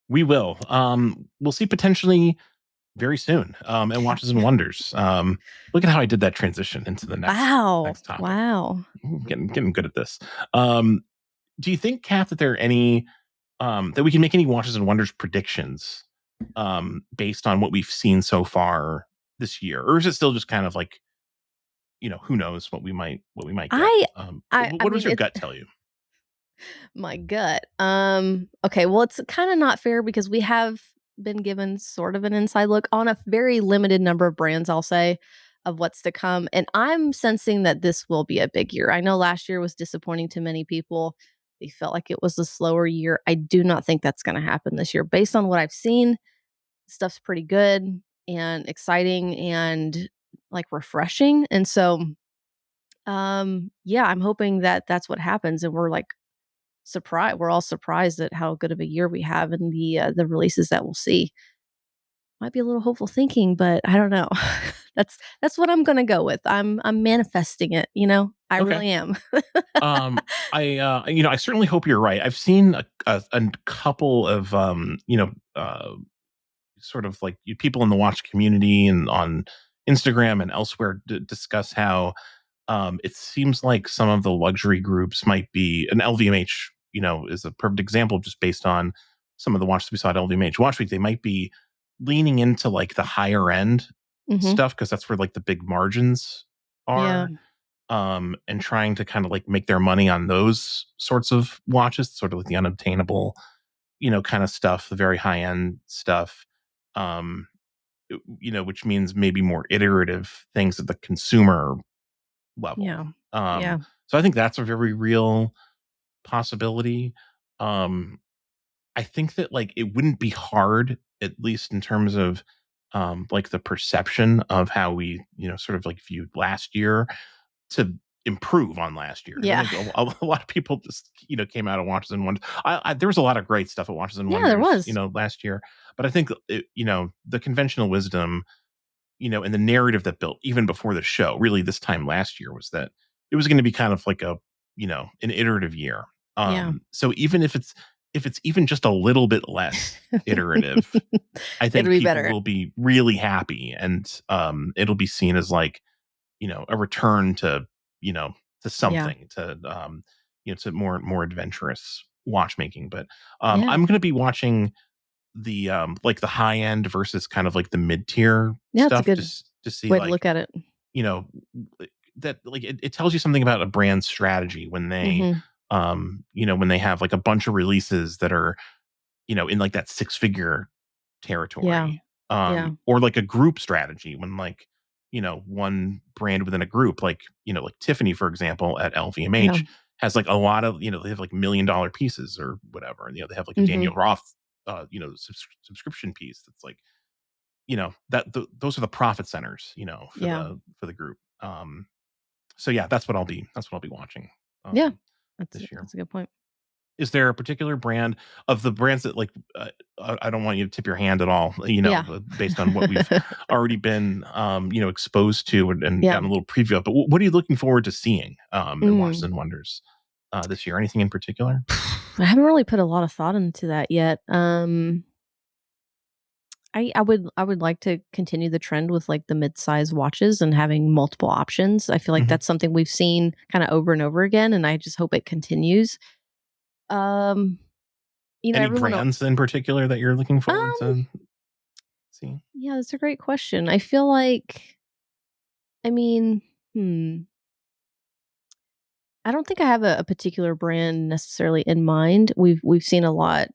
We will. We'll see potentially very soon. And Watches and Wonders. Look at how I did that transition into the next Wow. next topic. Wow. Getting good at this. Um, do you think, Kath, that there are any that we can make any Watches and Wonders predictions based on what we've seen so far this year, or is it still just kind of like who knows what we might get? I I What does mean, your it's gut tell you? my gut. Okay, well, it's kinda not fair because we have been given sort of an inside look on a very limited number of brands, I'll say, of what's to come, and I'm sensing that this will be a big year. I know last year was disappointing to many people. They felt like it was a slower year. I do not think that's gonna happen this year. Based on what I've seen, stuff's pretty good and exciting and, like, refreshing, and so, yeah, I'm hoping that that's what happens and we're all surprised at how good of a year we have and the releases that we'll see. Might be a little hopeful thinking, but I don't know. That's what I'm gonna go with. I'm manifesting it, you know? I Okay. really am. I certainly hope you're right. I've seen a couple of sort of like people in the watch community and on Instagram and elsewhere discuss how it seems like some of the luxury groups might be an LVMH, is a perfect example just based on some of the watches we saw at LVMH Watch Week. They might be leaning into like the higher end Mhm. stuff because that's where like the big margins Yeah. are, and trying to kind of like make their money on those sorts of watches, sort of like the unobtainable, kind of stuff, the very high end stuff. Um, which means maybe more iterative things at the consumer level. Yeah. Um, Yeah. so I think that's a very real possibility. Um, I think that like it wouldn't be hard, at least in terms of like the perception of how we, sort of like viewed last year to improve on last year. 'Cause I Yeah. think a lot of people just, came out of Watches and Wonders. There was a lot of great stuff at Watches and Yeah, there Wonders, was. last year. But I think, the conventional wisdom, and the narrative that built even before the show, really this time last year, was that it was going to be kind of like an iterative year. Yeah. So even if it's if it's even just a little bit less iterative, I It'll think be people better. will be really happy, and it'll be seen as like, a return to, to Yeah. something, to to more adventurous watchmaking. But Yeah. I'm going to be watching the like the high end versus kind of like the mid tier Yeah, it's a stuff, good just to see way to like, look at it. you know that like it tells you something about a brand's strategy when they Mhm. when they have like a bunch of releases that are, in like that six figure Yeah. territory, Yeah. or like a group strategy when like, one brand within a group, like, like Tiffany, for example, at Yeah. LVMH has like a lot of, they have like $1 million pieces or whatever. And, they have like a Mhm. Daniel Roth, subscription piece. That's like, those are the profit centers, for Yeah. the group. So yeah, that's what I'll be watching, Yeah. this year. That's a good point. Is there a particular brand of the brands that like, I don't want you to tip your hand at all, Yeah. based on what we've already been, exposed to, and Yeah. gotten a little preview of, but what are you looking forward to seeing, in Watches Mm. and Wonders, this year? Anything in particular? I haven't really put a lot of thought into that yet. I would like to continue the trend with, like, the mid-size watches and having multiple options. I feel like Mhm. that's something we've seen kinda over and over again, and I just hope it continues. Um, Any everyone el brands in particular that you're looking forward um, to seeing? yeah, that's a great question. I feel like I mean, hmm, I don't think I have a particular brand necessarily in mind. We've seen a lot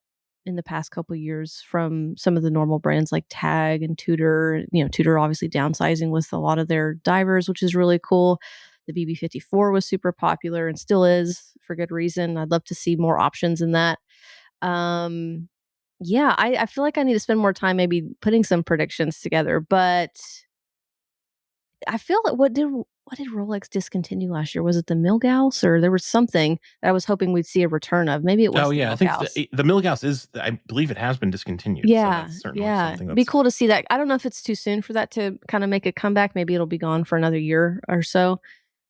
in the past couple years from some of the normal brands like TAG and Tudor. Tudor obviously downsizing with a lot of their divers, which is really cool. The BB54 was super popular and still is for good reason. I'd love to see more options in that. Um, yeah, I feel like I need to spend more time maybe putting some predictions together, but I feel like what did Rolex discontinue last year? Was it the Milgauss or there was something that I was hoping we'd see a return of? Maybe it Oh was the yeah, I think Milgauss. the Milgauss is, I believe it has been discontinued, so Yeah, that's certainly yeah. something Be that's. cool to see that. I don't know if it's too soon for that to kinda make a comeback. Maybe it'll be gone for another year or so.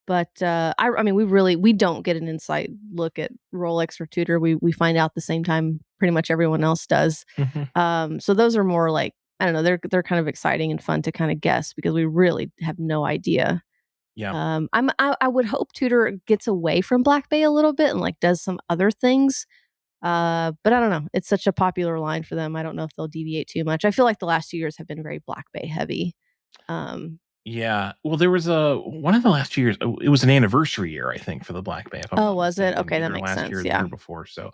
But, I mean, we don't get an inside look at Rolex or Tudor. We find out the same time pretty much everyone else does. Mhm. So those are more like, I don't know, they're kind of exciting and fun to kinda guess because we really have no idea. Yeah. I would hope Tudor gets away from Black Bay a little bit and, like, does some other things, but I don't know. It's such a popular line for them. I don't know if they'll deviate too much. I feel like the last 2 years have been very Black Bay heavy. Um Yeah. Well, there was a one of the last years. It was an anniversary year, I think, for the Black Bay, if I'm Oh, not was it? mistaken. Okay, that Either makes last year sense, or the year yeah. before. So,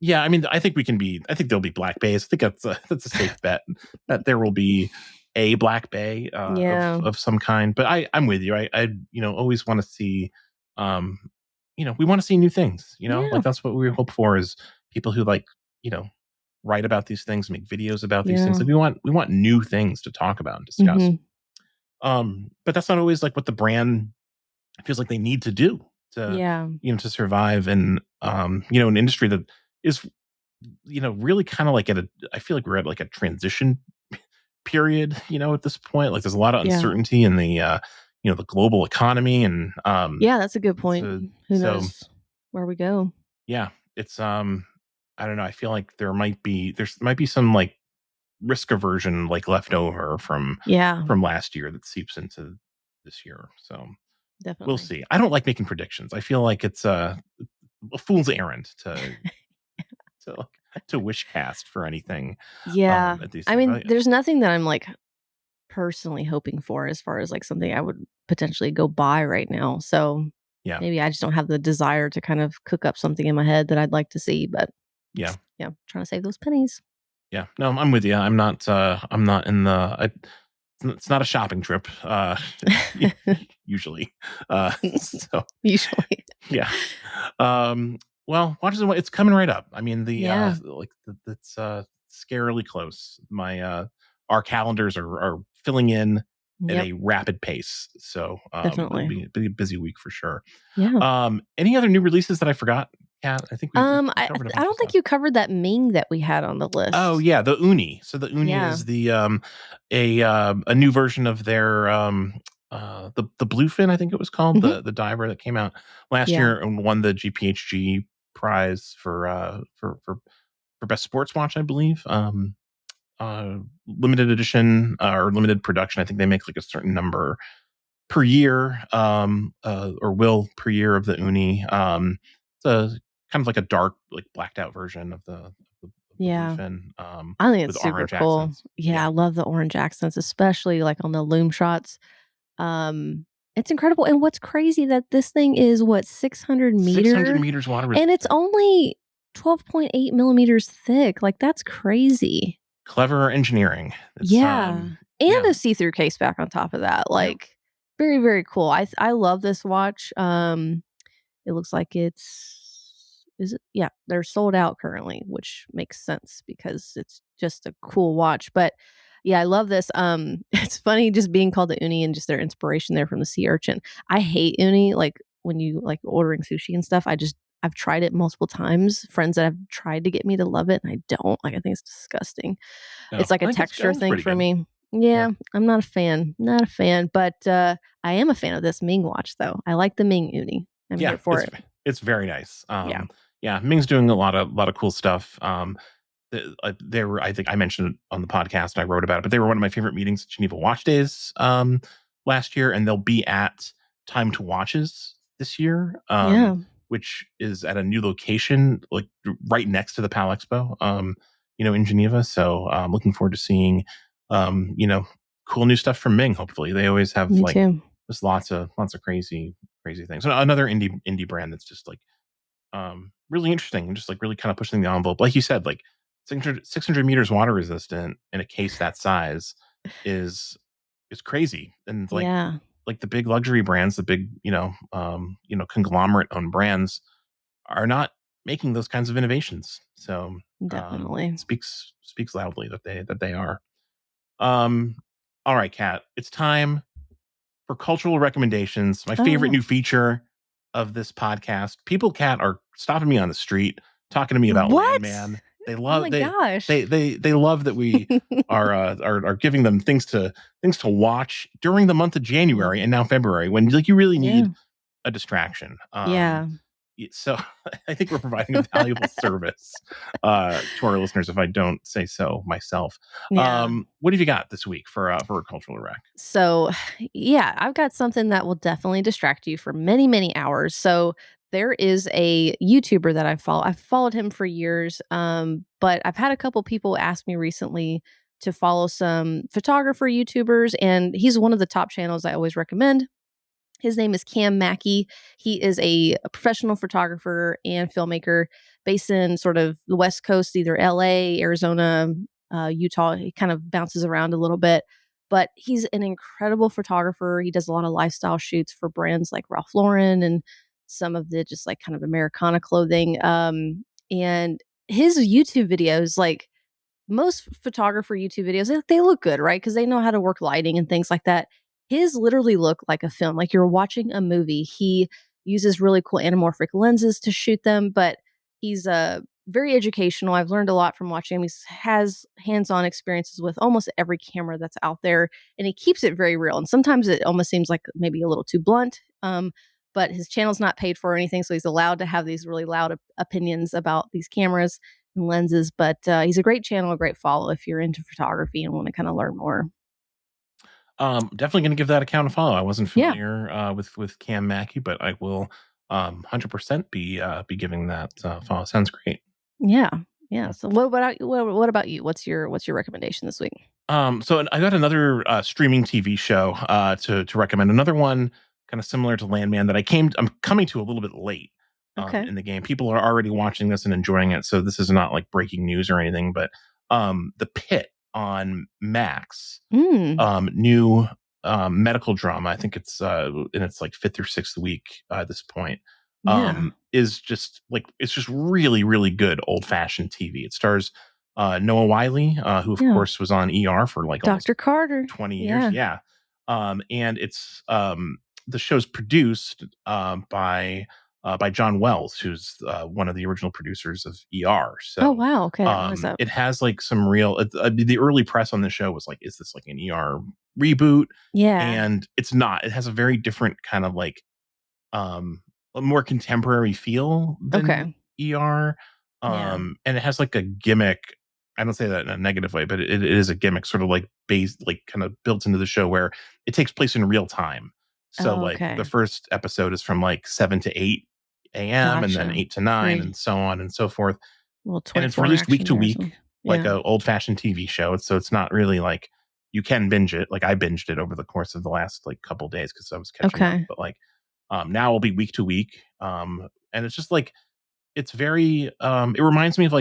yeah. I mean, I think we can be. I think there'll be Black Bays. I think that's a safe bet that there will be a Black Bay, Yeah, of some kind. But I'm with you. I always want to see, um, we want to see new things. yeah, Like that's what we hope for, is people who like, you know write about these things, make videos about these things. yeah. Like we want new things to talk about and discuss. Mhm. But that's not always like what the brand feels like they need to do to, Yeah, to survive in, an industry that is, really kind of like I feel like we're at like a transition period, at this point. Like there's a lot of yeah. uncertainty in the, the global economy, and, Yeah, that's a good point. so, Who so knows where we go? yeah, it's, I don't know. I feel like there might be some like risk aversion like left over Yeah, from last year that seeps into this year. So we'll definitely. see. I don't like making predictions. I feel like it's a fool's errand to to wish cast for anything, Yeah. at these I things. mean, there's nothing that I'm, like, personally hoping for as far as, like, something I would potentially go buy right now, so Yeah, maybe I just don't have the desire to kind of cook up something in my head that I'd like to see, but yeah, yeah, trying to save those pennies. yeah. No, I'm with you. I'm not in the. It's not a shopping trip. Usually. So Usually. yeah. Well, it's coming right up. I mean, Yeah. it's scarily close. Our calendars are filling in at Yep, a rapid pace. So, it'll definitely. be a busy week for sure. Yeah. Any other new releases that I forgot, Kat? I think we I covered a I bunch of don't think stuff. you covered that Ming that we had on the Oh list. yeah, the uni. So the uni Yeah. is a new version of their, the bluefin, I think it was called, Mhm. the diver that came out last Yeah. year and won the GPHG. prize for best sports watch, I believe. Limited edition or limited production. I think they make like a certain number per year, or will per year of the uni. It's a kind of like a dark, like blacked out version of the Yeah. bluefin, I think it's with super orange cool. accents. Yeah, Yeah, I love the orange accents, especially like on the loom shots. Um, it's incredible. And what's crazy that this thing is what 600 600 meter meters water and it's resistant. only 12.8 millimeters thick. Like that's crazy. Clever engineering. It's Yeah. And yeah, a see-through case back on top of that. yep. Like very, very cool. I love this watch. It looks like it's is it? Yeah, they're sold out currently, which makes sense because it's just a cool watch. But yeah, I love this. It's funny just being called the uni and just their inspiration there from the sea urchin. I hate uni, like when you like ordering sushi and stuff. I've tried it multiple times. Friends that have tried to get me to love it, and I don't. Like I think it's disgusting. No, It's like a I think texture it's thing pretty for good. me. Yeah. Yeah, I'm not a fan. Not a fan, but I am a fan of this Ming watch though. I like the Ming uni. I'm Yeah, here for it. it's very nice. Yeah. Yeah, Ming's doing a lot of cool stuff. They were, I think I mentioned it on the podcast and I wrote about it, but they were one of my favorite meetings at Geneva Watch Days last year, and they'll be at Time to Watches this year, Yeah. which is at a new location, like right next to the Pal Expo, in Geneva. So I'm looking forward to seeing, you know, cool new stuff from Ming. Hopefully, they always have Me like too. just lots of crazy things. Another indie brand that's just like really interesting and just like really kind of pushing the envelope. Like you said, like 600 meters water resistant in a case that size is is crazy. And Yeah, like the big luxury brands, the big, conglomerate owned brands are not making those kinds of innovations. So definitely. speaks loudly that they are. Um all right, Kat, it's time for cultural recommendations. My Oh, favorite yeah. new feature of this podcast. People, Cat, are stopping me on the street, talking to me about What? Landman. They Oh my love gosh. they love that we are giving them things to watch during the month of Yeah. January and now February when like you really Yeah. need a distraction. Yeah. So I think we're providing a valuable service to our listeners, if I don't say so myself. Yeah. What have you got this week for a cultural rec? So, yeah, I've got something that will definitely distract you for many, many hours. So, there is a YouTuber that I follow. I've followed him for years, but I've had a couple people ask me recently to follow some photographer YouTubers, and he's one of the top channels I always recommend. His name is Cam Mackey. He is a professional photographer and filmmaker based in sort of the West Coast, either LA, Arizona, Utah. He kind of bounces around a little bit, but he's an incredible photographer. He does a lot of lifestyle shoots for brands like Ralph Lauren and some of the just like kind of Americana clothing. And his YouTube videos, like most photographer YouTube videos, they look good, right? Because they know how to work lighting and things like that. His literally look like a film, like you're watching a movie. He uses really cool anamorphic lenses to shoot them, but he's very educational. I've learned a lot from watching him. He has hands-on experiences with almost every camera that's out there, and he keeps it very real. And sometimes it almost seems like maybe a little too blunt. But his channel's not paid for or anything, so he's allowed to have these really loud opinions about these cameras and lenses. But he's a great channel, a great follow if you're into photography and want to kind of learn more. Definitely going to give that account a follow. I wasn't Yeah, familiar with Cam Mackey, but I will 100% be giving that follow. Sounds great. yeah, yeah. Yeah. So what about you? What's your recommendation this week? So I got another streaming TV show to recommend. Another one kind of similar to Landman that I'm coming to a little bit late Okay. in the game. People are already watching this and enjoying it, so this is not like breaking news or anything. But The Pit on Max, Mm, new medical drama. I think it's in its like fifth or sixth week at this point. yeah, Is just like it's just really really good old fashioned TV. It stars Noah Wiley, who of yeah. course was on ER for like almost Dr. Carter. 20 years. Yeah. Yeah. And it's the show's produced by John Wells, who's one of the original producers of ER. Oh So wow. Okay, I didn't realize that. it has like some real. The early press on the show was like, "Is this like an ER reboot?" Yeah. And it's not. It has a very different kind of like um, a more contemporary feel than Okay. ER. And it has like a gimmick. I don't say that in a negative way, but it is a gimmick, sort of like based, like kind of built into the show, where it takes place in real time. So Oh, like okay. the first episode is from like 7 to 8 a.m. and then Gotcha. 8 to 9 Great. and so on and so forth. Well, And it's 24 released week action to there or week, something. like Yeah. a old fashioned TV show. So it's not really like you can binge it. Like I binged it over the course of the last like couple days because I was catching up. Okay. But like now it'll be week to week. And it's just like it's very it reminds me of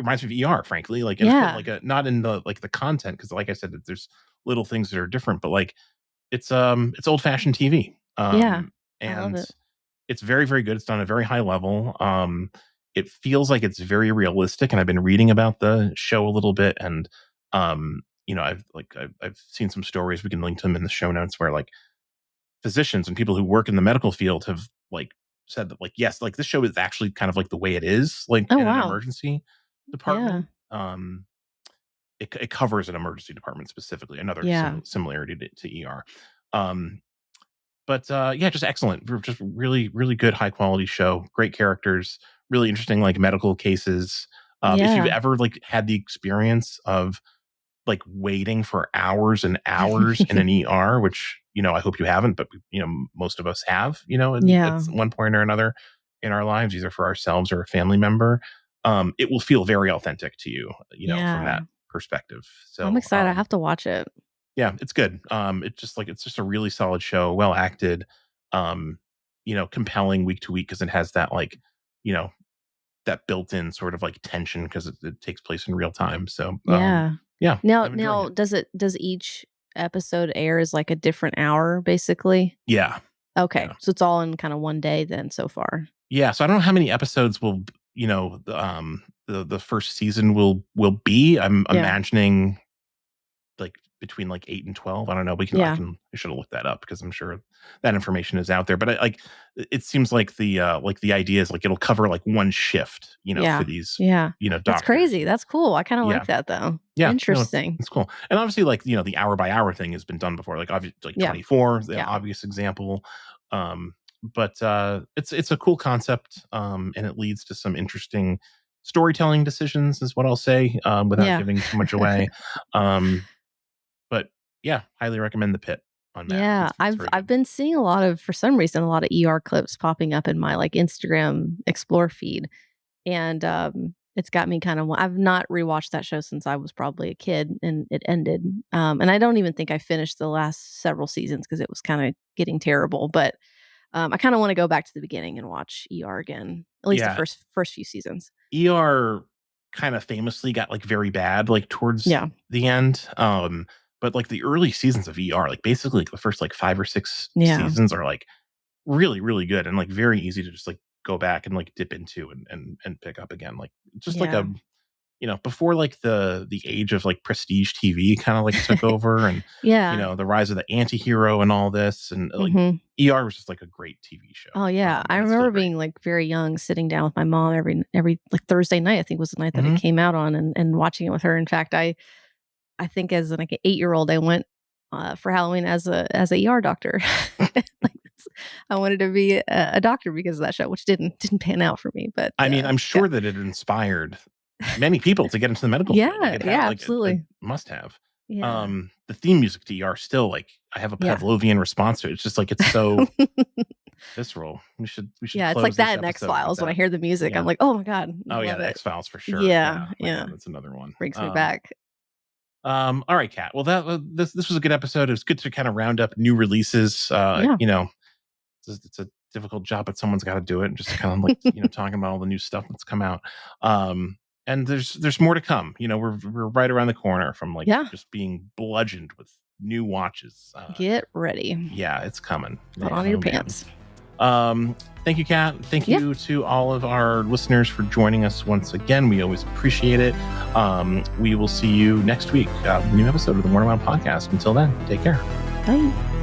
ER, frankly. Like and Yeah. like not in the like the content, because like I said, there's little things that are different, but like it's old fashioned TV. Yeah. I love And it. it's very, very good. It's done at a very high level. It feels like it's very realistic, and I've been reading about the show a little bit, and I've seen some stories. We can link to them in the show notes, where like physicians and people who work in the medical field have like said that like yes, like this show is actually kind of like the way it is, like Oh, in an wow. emergency Yeah. department. It covers an emergency department specifically. Another Yeah. similarity to ER. Um, but yeah, just excellent. Just really, really good, high quality show. Great characters. Really interesting, like medical cases. If you've Yeah. ever like had the experience of like waiting for hours and hours in an ER, which I hope you haven't, but most of us have. At Yeah. one point or another in our lives, either for ourselves or a family member. It will feel very authentic to you, from Yeah. that perspective. I'm So excited. I have to watch it. yeah, it's good. It's just a really solid show, well acted, um, compelling week to week, because it has that like, you know, that built-in sort of like tension, because it takes place in real time. So Yeah. yeah, Now I'm enjoying now it. does each episode air as like a different hour basically? Yeah, Okay. yeah, So it's all in kind of one day then so far. yeah. So I don't know how many episodes will the first season will be. I'm Yeah. imagining like between like 8 and 12. I don't know. Yeah. I should have looked that up, because I'm sure that information is out there. But it seems like the idea is like it'll cover like one shift, for Yeah. these, Yeah. That's doctors. crazy. That's cool. I kind of Yeah. like that though. Yeah. No, Interesting. it's cool. And obviously like, the hour by hour thing has been done before. Like obviously like Yeah. 24 is the Yeah. obvious example. But it's a cool concept. And it leads to some interesting storytelling decisions, is what I'll say, without Yeah. giving too much away. Um but yeah, highly recommend The Pit on Max. Yeah, It's I've very I've good. been seeing a lot of, for some reason, a lot of ER clips popping up in my like Instagram Explore feed, and it's got me kind of. I've not rewatched that show since I was probably a kid, and it ended. And I don't even think I finished the last several seasons because it was kind of getting terrible. But I kind of want to go back to the beginning and watch ER again, at least the Yeah, first few seasons. ER kind of famously got like very bad like towards Yeah, the end. But like the early seasons of ER, like basically like the first like 5 or 6 yeah, seasons are like really, really good, and like very easy to just like go back and like dip into and pick up again. Like just like yeah, a before like the age of like prestige TV kind of like took over, and yeah. the rise of the anti-hero and all this, and like Hmm. ER was just like a great TV show. Oh, yeah. I And it's still remember great. being, like, very young, sitting down with my mom every like, Thursday night, I think was the night that it Hmm. came out on, and watching it with her. In fact, I think as, like, an 8-year-old, I went, for Halloween as a ER doctor. Like, I wanted to be a doctor because of that show, which didn't pan out for me, but, I mean, I'm yeah. sure that it inspired many people to get into the medical field. Like Yeah, it had, yeah, it absolutely. must have. Yeah. The theme music to ER still like I have a Yeah. Pavlovian response to it. It's just like it's so visceral. We should Yeah, it's like close this that in episode with X-Files. When I that. hear the music, I'm Yeah. like, "Oh my god, I Oh yeah, love the it." X Files for sure. Yeah, Yeah. My yeah, God, that's another one. brings me back. All right, Kat. Well, this was a good episode. It was good to kind of round up new releases. Yeah. It's a difficult job, but someone's got to do it. And just kind of like talking about all the new stuff that's come out. And there's more to come. We're right around the corner from like Yeah. just being bludgeoned with new watches. Get ready. Yeah, it's coming. Put Man, on your oh man. pants. Thank you, Kat. Thank Yeah. you to all of our listeners for joining us once again. We always appreciate it. We will see you next week with a new episode of the Morning Round Podcast. Until then, take care. Bye.